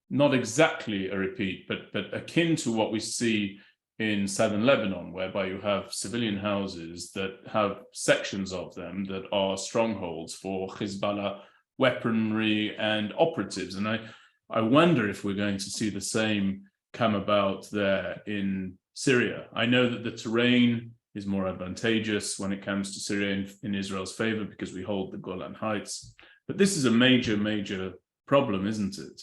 not exactly a repeat, but akin to what we see in southern Lebanon, whereby you have civilian houses that have sections of them that are strongholds for Hezbollah weaponry and operatives. And I wonder if we're going to see the same come about there in Syria. I know that the terrain is more advantageous when it comes to Syria in Israel's favor because we hold the Golan Heights. But this is a major, major problem, isn't it?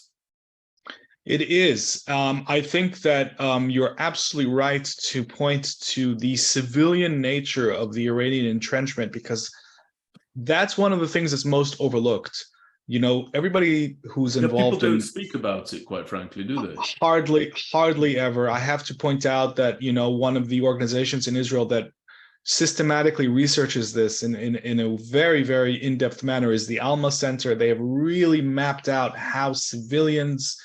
It is. I think that you're absolutely right to point to the civilian nature of the Iranian entrenchment, because that's one of the things that's most overlooked. Everybody who's involved people don't speak about it, quite frankly, do they? Hardly ever. I have to point out that, one of the organizations in Israel that systematically researches this in a very, very in-depth manner is the Alma Center. They have really mapped out how civilians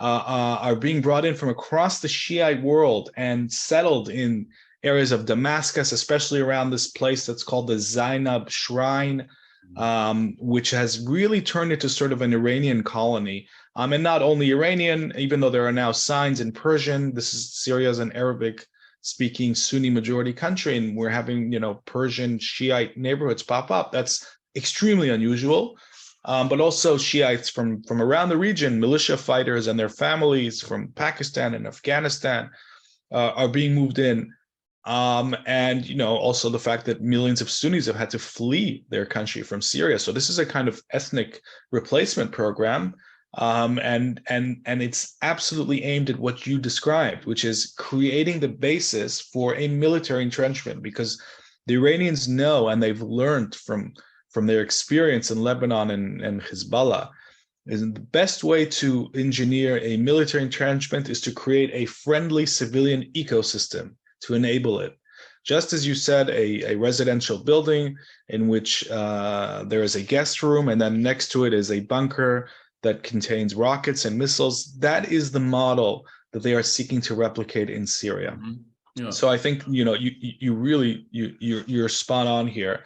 are being brought in from across the Shiite world and settled in areas of Damascus, especially around this place that's called the Zainab Shrine, which has really turned into sort of an Iranian colony. And not only Iranian, even though there are now signs in Persian. Syria is an Arabic-speaking Sunni majority country, and we're having, Persian Shiite neighborhoods pop up. That's extremely unusual. But also Shiites from around the region, militia fighters and their families from Pakistan and Afghanistan are being moved in. And, also the fact that millions of Sunnis have had to flee their country from Syria. So this is a kind of ethnic replacement program. And it's absolutely aimed at what you described, which is creating the basis for a military entrenchment, because the Iranians know, and they've learned from their experience in Lebanon and Hezbollah, is the best way to engineer a military entrenchment is to create a friendly civilian ecosystem to enable it. Just as you said, a residential building in which there is a guest room, and then next to it is a bunker that contains rockets and missiles. That is the model that they are seeking to replicate in Syria. Mm-hmm. Yeah. So I think you're spot on here.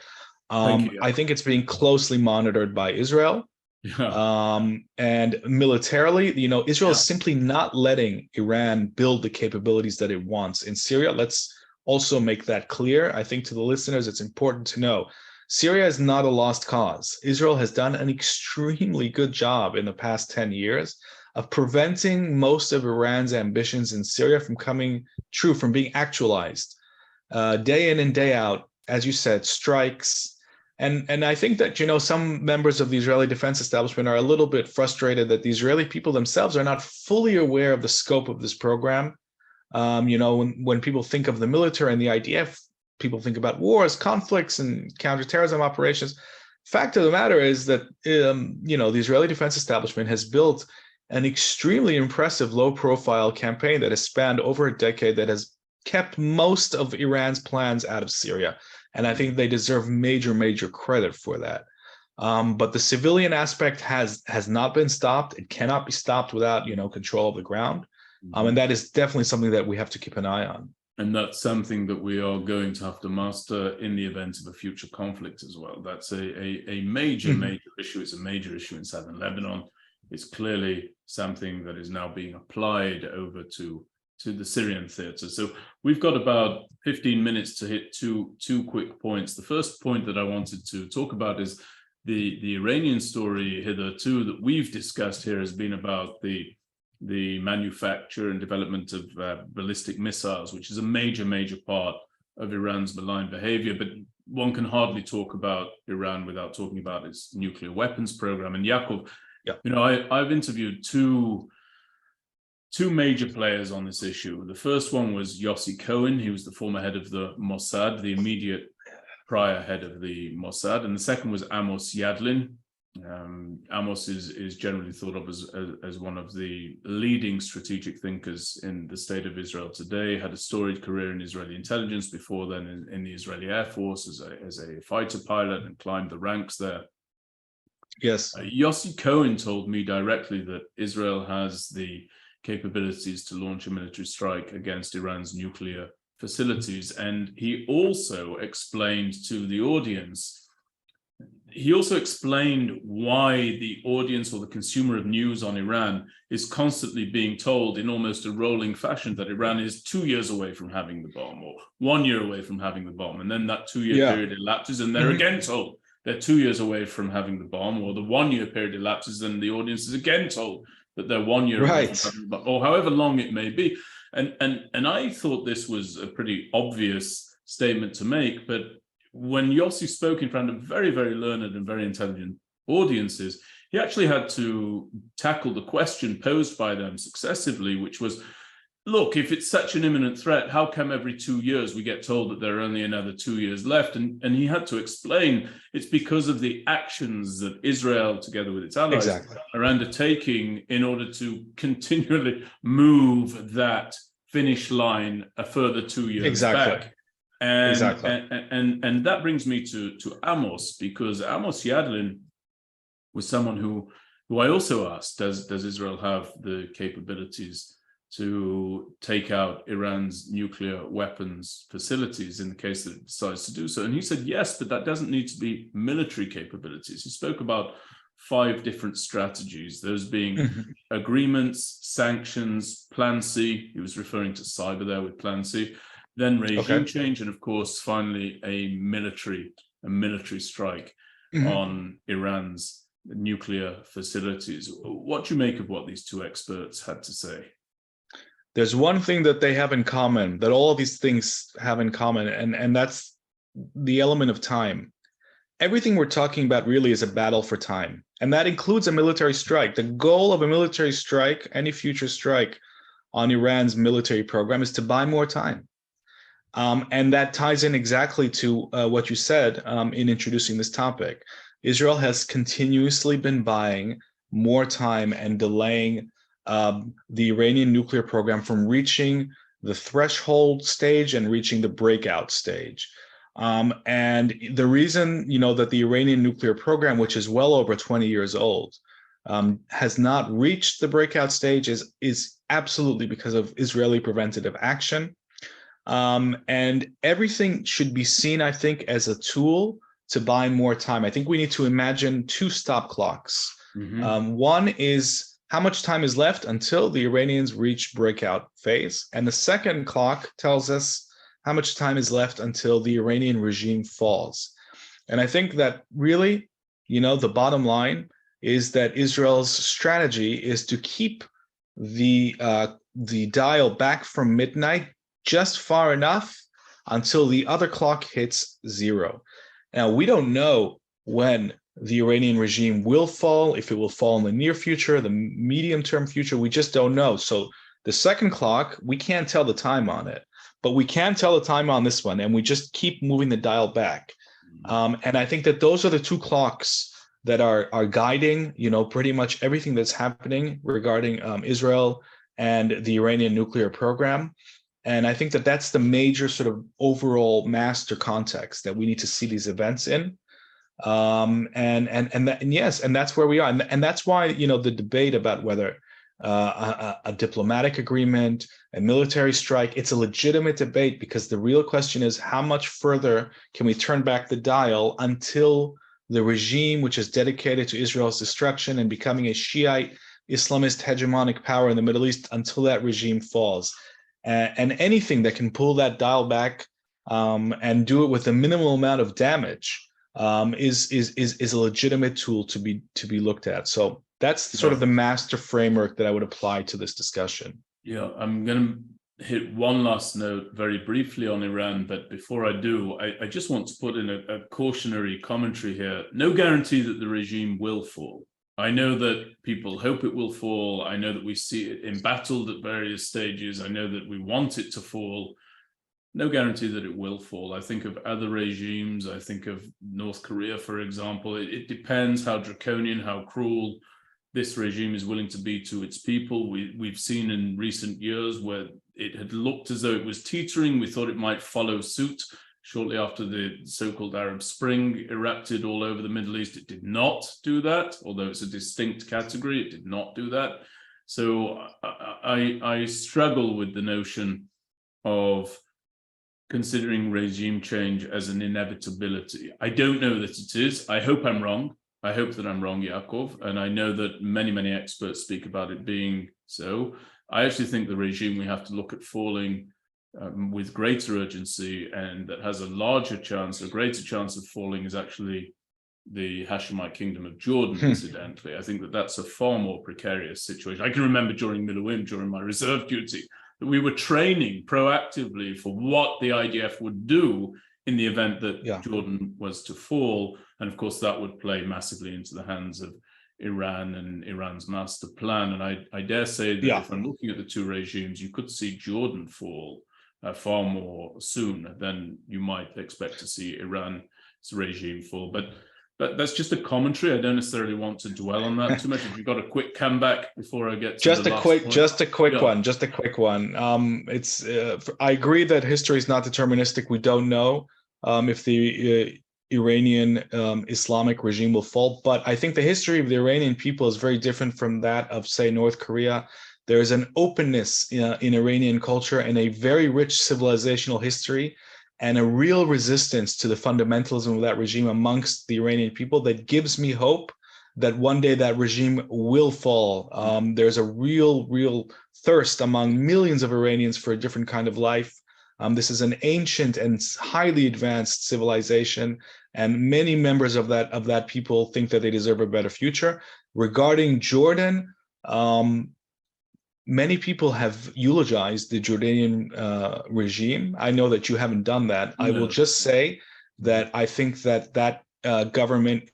Thank you. I think it's being closely monitored by Israel. Yeah. And militarily, Israel is simply not letting Iran build the capabilities that it wants in Syria. Let's also make that clear. I think to the listeners, it's important to know Syria is not a lost cause. Israel has done an extremely good job in the past 10 years of preventing most of Iran's ambitions in Syria from coming true, from being actualized. Day in and day out, as you said, strikes. And I think that, some members of the Israeli defense establishment are a little bit frustrated that the Israeli people themselves are not fully aware of the scope of this program. When people think of the military and the IDF, people think about wars, conflicts, and counterterrorism operations. Fact of the matter is that, the Israeli defense establishment has built an extremely impressive low-profile campaign that has spanned over a decade that has kept most of Iran's plans out of Syria. And I think they deserve major, major credit for that. But the civilian aspect has not been stopped. It cannot be stopped without, control of the ground. And that is definitely something that we have to keep an eye on. And that's something that we are going to have to master in the event of a future conflict as well. That's a major, major issue. It's a major issue in southern Lebanon. It's clearly something that is now being applied over to the Syrian theater. So we've got about 15 minutes to hit two quick points. The first point that I wanted to talk about is the Iranian story hitherto that we've discussed here has been about the manufacture and development of ballistic missiles, which is a major, major part of Iran's malign behavior. But one can hardly talk about Iran without talking about its nuclear weapons program. And Yaakov, I've interviewed two major players on this issue. The first one was Yossi Cohen. He was the former head of the Mossad, the immediate prior head of the Mossad. And the second was Amos Yadlin. Amos is generally thought of as one of the leading strategic thinkers in the state of Israel today. Had a storied career in Israeli intelligence, before then in the Israeli Air Force as a fighter pilot, and climbed the ranks there. Yes. Yossi Cohen told me directly that Israel has the capabilities to launch a military strike against Iran's nuclear facilities. And he also explained to the audience, why the audience or the consumer of news on Iran is constantly being told in almost a rolling fashion that Iran is 2 years away from having the bomb, or 1 year away from having the bomb. And then that 2 year period elapses and they're again told they're 2 years away from having the bomb, or the 1 year period elapses and the audience is again told that they're 1 year away from having the bomb, or however long it may be. And I thought this was a pretty obvious statement to make, but when Yossi spoke in front of very, very learned and very intelligent audiences, he actually had to tackle the question posed by them successively, which was, look, if it's such an imminent threat, how come every 2 years we get told that there are only another 2 years left? And he had to explain it's because of the actions that Israel, together with its allies, are undertaking in order to continually move that finish line a further 2 years back. And that brings me to Amos, because Amos Yadlin was someone who I also asked, does Israel have the capabilities to take out Iran's nuclear weapons facilities in the case that it decides to do so? And he said, yes, but that doesn't need to be military capabilities. He spoke about 5 different strategies, those being agreements, sanctions, Plan C. He was referring to cyber there with Plan C. Then regime change, and of course, finally, a military strike on Iran's nuclear facilities. What do you make of what these two experts had to say? There's one thing that they have in common, that all of these things have in common, and that's the element of time. Everything we're talking about really is a battle for time, and that includes a military strike. The goal of a military strike, any future strike on Iran's military program, is to buy more time. And that ties in exactly to what you said in introducing this topic. Israel has continuously been buying more time and delaying the Iranian nuclear program from reaching the threshold stage and reaching the breakout stage. And the reason, that the Iranian nuclear program, which is well over 20 years old, has not reached the breakout stage is absolutely because of Israeli preventative action. And everything should be seen, I think, as a tool to buy more time. I think we need to imagine two stop clocks. One is how much time is left until the Iranians reach breakout phase. And the second clock tells us how much time is left until the Iranian regime falls. And I think that really, the bottom line is that Israel's strategy is to keep the dial back from midnight just far enough until the other clock hits zero. Now, we don't know when the Iranian regime will fall, if it will fall in the near future, the medium-term future, we just don't know. So the second clock, we can't tell the time on it, but we can tell the time on this one, and we just keep moving the dial back. And I think that those are the two clocks that are guiding, pretty much everything that's happening regarding Israel and the Iranian nuclear program. And I think that that's the major sort of overall master context that we need to see these events in. And yes, and that's where we are. And that's why, the debate about whether a diplomatic agreement, a military strike, it's a legitimate debate, because the real question is how much further can we turn back the dial until the regime, which is dedicated to Israel's destruction and becoming a Shiite Islamist hegemonic power in the Middle East, until that regime falls. And anything that can pull that dial back and do it with a minimal amount of damage is a legitimate tool to be looked at. So that's sort of the master framework that I would apply to this discussion. Yeah, I'm going to hit one last note very briefly on Iran, but before I do, I just want to put in a cautionary commentary here. No guarantee that the regime will fall. I know that people hope it will fall. I know that we see it embattled at various stages. I know that we want it to fall. No guarantee that it will fall. I think of other regimes. I think of North Korea, for example. It depends how draconian, how cruel this regime is willing to be to its people. We've seen in recent years where it had looked as though it was teetering. We thought it might follow suit. Shortly after the so-called Arab Spring erupted all over the Middle East, it did not do that. Although it's a distinct category, it did not do that. So I struggle with the notion of considering regime change as an inevitability. I don't know that it is. I hope I'm wrong. I hope that I'm wrong, Yaakov. And I know that many, many experts speak about it being so. I actually think the regime we have to look at falling with greater urgency, and that has a greater chance of falling, is actually the Hashemite Kingdom of Jordan, incidentally. I think that that's a far more precarious situation. I can remember during Miluim, during my reserve duty, that we were training proactively for what the IDF would do in the event that Jordan was to fall. And of course, that would play massively into the hands of Iran and Iran's master plan. And I dare say that if I'm looking at the two regimes, you could see Jordan fall far more soon than you might expect to see Iran's regime fall. But that's just a commentary. I don't necessarily want to dwell on that too much. If you've got a quick comeback before I get to just a quick one. It's I agree that history is not deterministic. We don't know if the Iranian Islamic regime will fall, but I think the history of the Iranian people is very different from that of, say, North Korea. There is an openness in Iranian culture and a very rich civilizational history, and a real resistance to the fundamentalism of that regime amongst the Iranian people that gives me hope that one day that regime will fall. There's a real thirst among millions of Iranians for a different kind of life. This is an ancient and highly advanced civilization, and many members of that people think that they deserve a better future. Regarding Jordan, many people have eulogized the Jordanian regime. I know that you haven't done that. No. I will just say that I think that government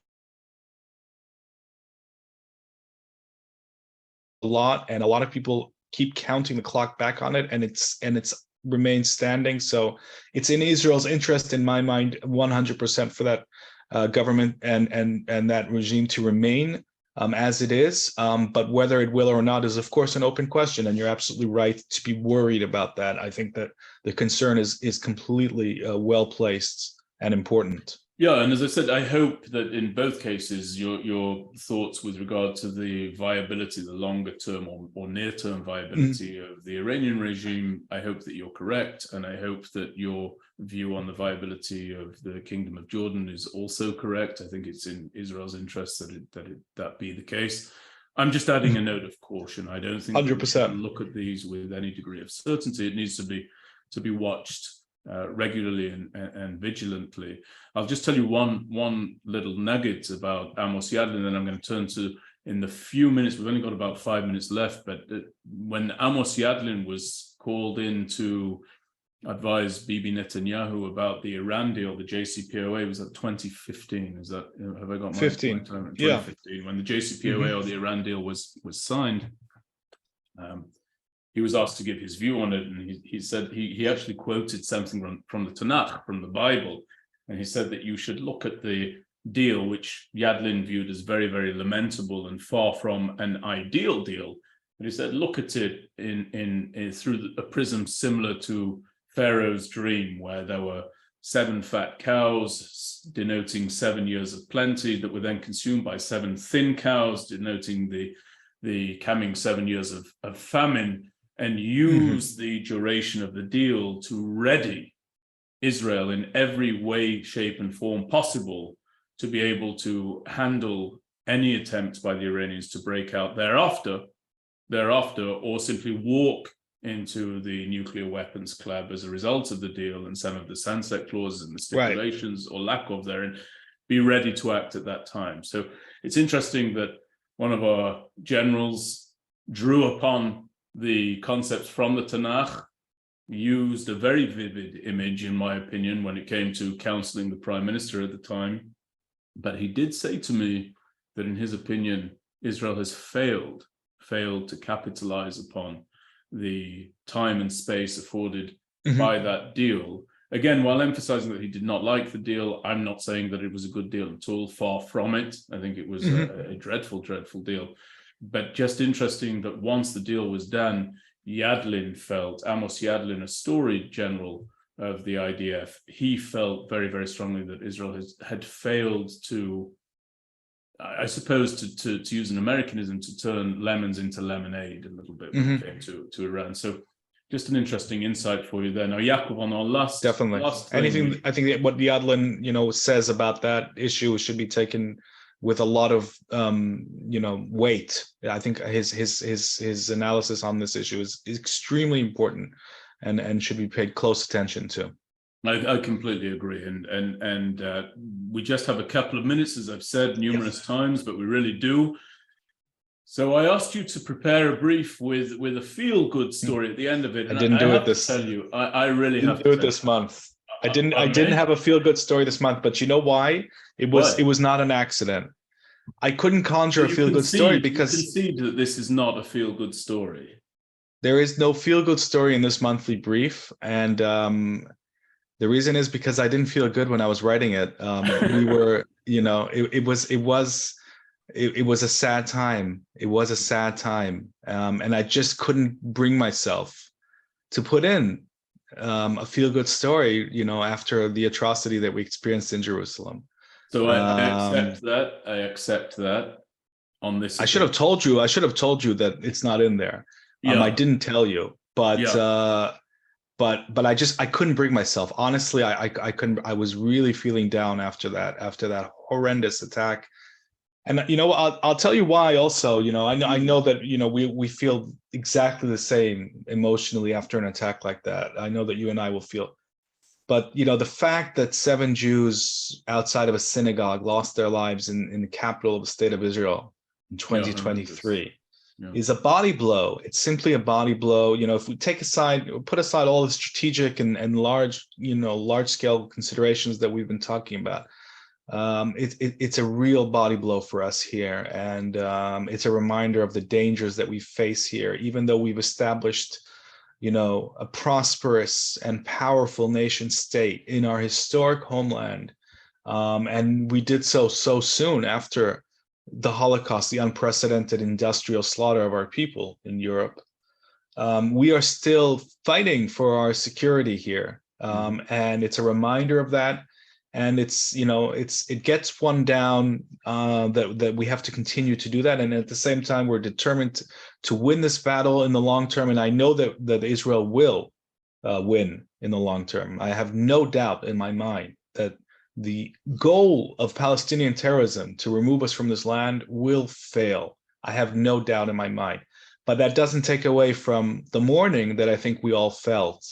a lot of people keep counting the clock back on it, and it's remains standing. So it's in Israel's interest, in my mind, 100% for that government and that regime to remain as it is. But whether it will or not is, of course, an open question. And you're absolutely right to be worried about that. I think that the concern is completely well placed and important. Yeah, and as I said, I hope that in both cases, your thoughts with regard to the viability, the longer term or near term viability of the Iranian regime, I hope that you're correct, and I hope that your view on the viability of the Kingdom of Jordan is also correct. I think it's in Israel's interest that be the case. I'm just adding a note of caution. I don't think 100%. we should look at these with any degree of certainty. It needs to be watched regularly and vigilantly. I'll just tell you one little nugget about Amos Yadlin, and I'm going to turn to, in the few minutes, we've only got about 5 minutes left, but when Amos Yadlin was called in to advise Bibi Netanyahu about the Iran deal, the JCPOA, was that 2015? Is that, have I got my 15? time? 2015, yeah. When the JCPOA or the Iran deal was signed. He was asked to give his view on it, and he said he actually quoted something from the Tanakh, from the Bible, and he said that you should look at the deal, which Yadlin viewed as very, very lamentable and far from an ideal deal. But he said, look at it in through a prism similar to Pharaoh's dream, where there were 7 fat cows denoting 7 years of plenty that were then consumed by 7 thin cows, denoting the coming 7 years of famine, and use the duration of the deal to ready Israel in every way, shape, and form possible to be able to handle any attempt by the Iranians to break out thereafter, or simply walk into the nuclear weapons club as a result of the deal and some of the sunset clauses and the stipulations, right, or lack of therein, be ready to act at that time. So it's interesting that one of our generals drew upon the concepts from the Tanakh, used a very vivid image, in my opinion, when it came to counseling the prime minister at the time. But he did say to me that in his opinion, Israel has failed to capitalize upon the time and space afforded by that deal. Again, while emphasizing that he did not like the deal, I'm not saying that it was a good deal at all, far from it. I think it was a dreadful, dreadful deal. But just interesting that once the deal was done, Amos Yadlin, a storied general of the IDF, he felt very, very strongly that Israel had failed to, I suppose, to use an Americanism, to turn lemons into lemonade a little bit when it came to Iran. So just an interesting insight for you there. Now, Yaakov, on our last anything, I think that what Yadlin, says about that issue should be taken with a lot of weight. I think his analysis on this issue is extremely important and should be paid close attention to. I completely agree, and we just have a couple of minutes, as I've said numerous times, but we really do. So I asked you to prepare a brief with a feel-good story at the end of it. I didn't do it this. Tell you, I really have to do it this month. I didn't have a feel-good story this month, but you know why? It was not an accident. I couldn't conjure a feel-good story because you concede that this is not a feel-good story. There is no feel-good story in this monthly brief, and the reason is because I didn't feel good when I was writing it. We were, it was a sad time. It was a sad time, and I just couldn't bring myself to put in a feel-good story, after the atrocity that we experienced in Jerusalem. So I accept that on this. I should have told you that it's not in there. I didn't tell you, but I couldn't bring myself. Honestly, I couldn't. I was really feeling down after that horrendous attack. And I'll tell you why also. I know that we feel exactly the same emotionally after an attack like that. I know that you and I will feel. But the fact that 7 Jews outside of a synagogue lost their lives in the capital of the state of Israel in 2023 is a body blow. It's simply a body blow. If we put aside all the strategic and large scale considerations that we've been talking about, it's a real body blow for us here, and it's a reminder of the dangers that we face here, even though we've established a prosperous and powerful nation state in our historic homeland. And we did so soon after the Holocaust, the unprecedented industrial slaughter of our people in Europe, we are still fighting for our security here. And it's a reminder of that. And it gets one down that we have to continue to do that. And at the same time, we're determined to win this battle in the long term. And I know that Israel will win in the long term. I have no doubt in my mind that the goal of Palestinian terrorism to remove us from this land will fail. I have no doubt in my mind. But that doesn't take away from the mourning that I think we all felt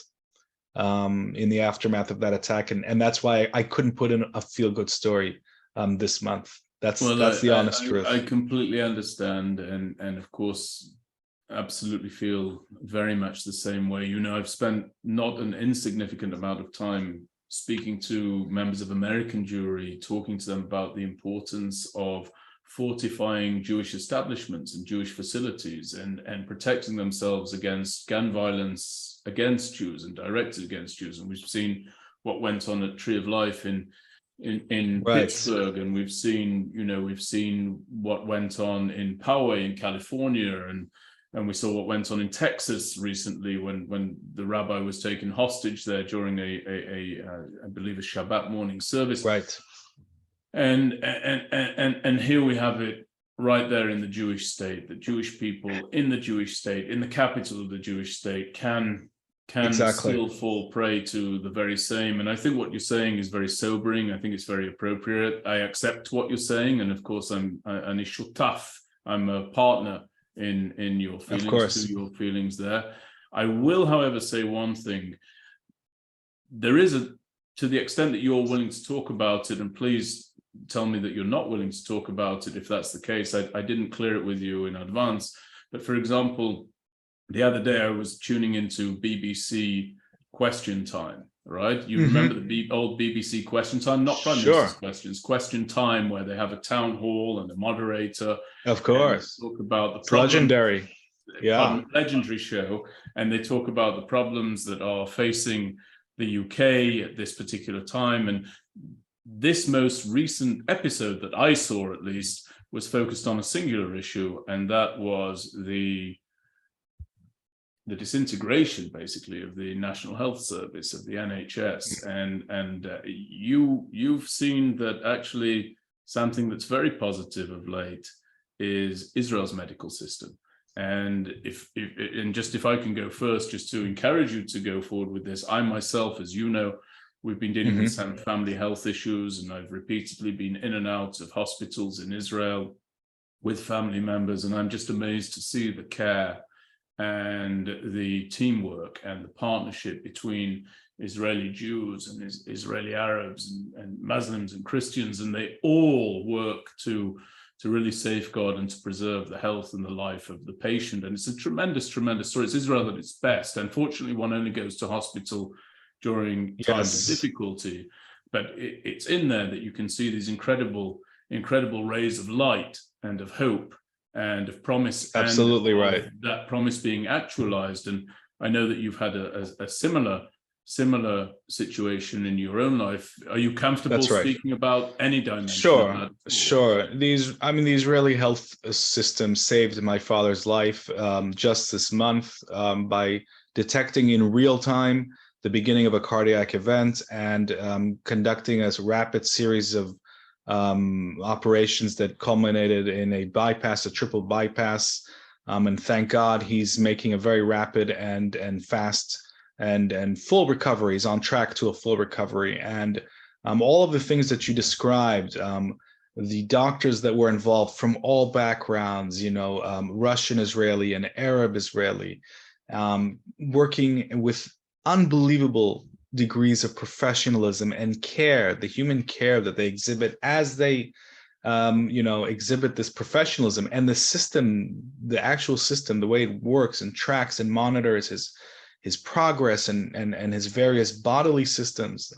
in the aftermath of that attack, and that's why I couldn't put in a feel-good story this month. That's the honest truth. I completely understand, and of course, absolutely feel very much the same way. I've spent not an insignificant amount of time speaking to members of American Jewry, talking to them about the importance of fortifying Jewish establishments and Jewish facilities and protecting themselves against gun violence against Jews and directed against Jews. And we've seen what went on at Tree of Life in Right. Pittsburgh, and we've seen what went on in Poway in California, and we saw what went on in Texas recently when the rabbi was taken hostage there during I believe a Shabbat morning service. Right. And here we have it right there in the Jewish state. The Jewish people in the Jewish state, in the capital of the Jewish state, can Exactly. still fall prey to the very same. And I think what you're saying is very sobering. I think it's very appropriate. I accept what you're saying, and of course, I'm a partner in your feelings, Of course. to your feelings there. I will, however, say one thing. There is to the extent that you're willing to talk about it, and please tell me that you're not willing to talk about it if that's the case. I didn't clear it with you in advance, but for example, the other day I was tuning into BBC Question Time, right? You remember the old BBC Question Time, not Prime Minister's Questions, Question Time, where they have a town hall and a moderator. Of course. Talk about the It's legendary. Yeah. Legendary show, and they talk about the problems that are facing the UK at this particular time. And this most recent episode that I saw, at least, was focused on a singular issue, and that was the disintegration, basically, of the National Health Service, of the NHS. And you've seen that actually something that's very positive of late is Israel's medical system. And if I can go first, just to encourage you to go forward with this, I myself, as you know, we've been dealing with some family health issues, and I've repeatedly been in and out of hospitals in Israel with family members, and I'm just amazed to see the care and the teamwork and the partnership between Israeli Jews and Israeli Arabs and Muslims and Christians, and they all work to really safeguard and to preserve the health and the life of the patient. And it's a tremendous, tremendous story. It's Israel at its best. Unfortunately, one only goes to hospital during times of difficulty, but it's in there that you can see these incredible rays of light and of hope and of promise. Absolutely right. That promise being actualized. And I know that you've had a similar situation in your own life. Are you comfortable speaking about any dimension? Sure. The Israeli health system saved my father's life just this month by detecting in real time the beginning of a cardiac event and conducting a rapid series of operations that culminated in a triple bypass. And thank God he's making a very rapid and fast and full recovery. He's on track to a full recovery. And all of the things that you described, the doctors that were involved from all backgrounds, Russian Israeli and Arab Israeli, working with unbelievable degrees of professionalism and care, the human care that they exhibit as they exhibit this professionalism, and the system, the actual system, the way it works and tracks and monitors his progress and his various bodily systems,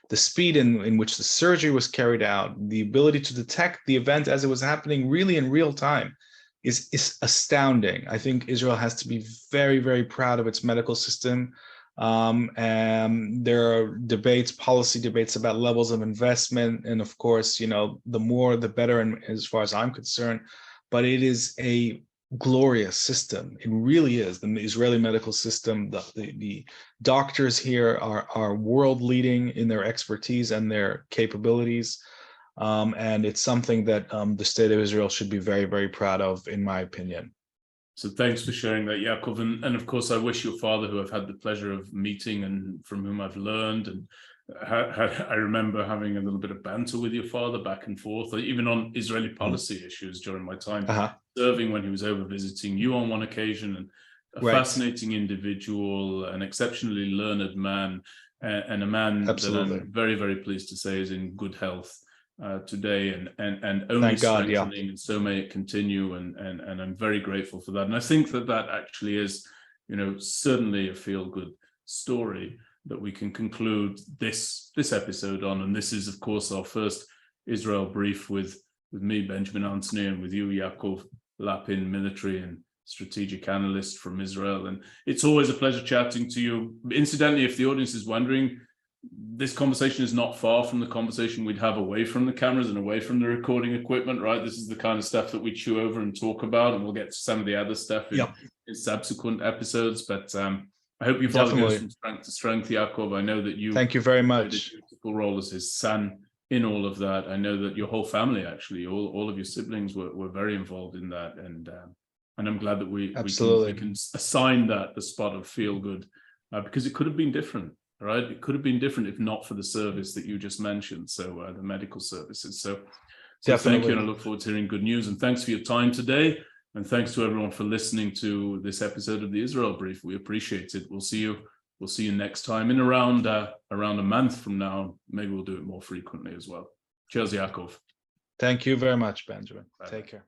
the speed in which the surgery was carried out, the ability to detect the event as it was happening really in real time is astounding. I think Israel has to be very, very proud of its medical system. And there are debates, policy debates about levels of investment. And of course, the more, the better, and as far as I'm concerned, but it is a glorious system. It really is. The Israeli medical system, the doctors here are world leading in their expertise and their capabilities. And it's something that the state of Israel should be very, very proud of, in my opinion. So thanks for sharing that, Yaakov. And of course, I wish your father, who I've had the pleasure of meeting and from whom I've learned, and I remember having a little bit of banter with your father back and forth, even on Israeli policy issues during my time serving, when he was over visiting you on one occasion, and a fascinating individual, an exceptionally learned man, and a man that I'm very, very pleased to say is in good health today, and only strengthening, and so may it continue, and I'm very grateful for that. And I think that actually is, certainly a feel-good story that we can conclude this episode on. And this is, of course, our first Israel brief with me, Benjamin Anthony, and with you, Yaakov Lappin, military and strategic analyst from Israel. And it's always a pleasure chatting to you. Incidentally, if the audience is wondering, this conversation is not far from the conversation we'd have away from the cameras and away from the recording equipment, right? This is the kind of stuff that we chew over and talk about, and we'll get to some of the other stuff in subsequent episodes. But I hope your father goes from strength to strength, Yaakov. I know that you thank you very much. Played a critical role as his son in all of that. I know that your whole family, actually, all of your siblings were very involved in that, and I'm glad that we can assign that the spot of feel good, because it could have been different. Right, it could have been different if not for the service that you just mentioned, so the medical services. So thank you, and I look forward to hearing good news. And thanks for your time today, and thanks to everyone for listening to this episode of the Israel Brief. We appreciate it. We'll see you next time in around a month from now. Maybe we'll do it more frequently as well. Cheers, Yaakov. Thank you very much, Benjamin. Bye. Take care.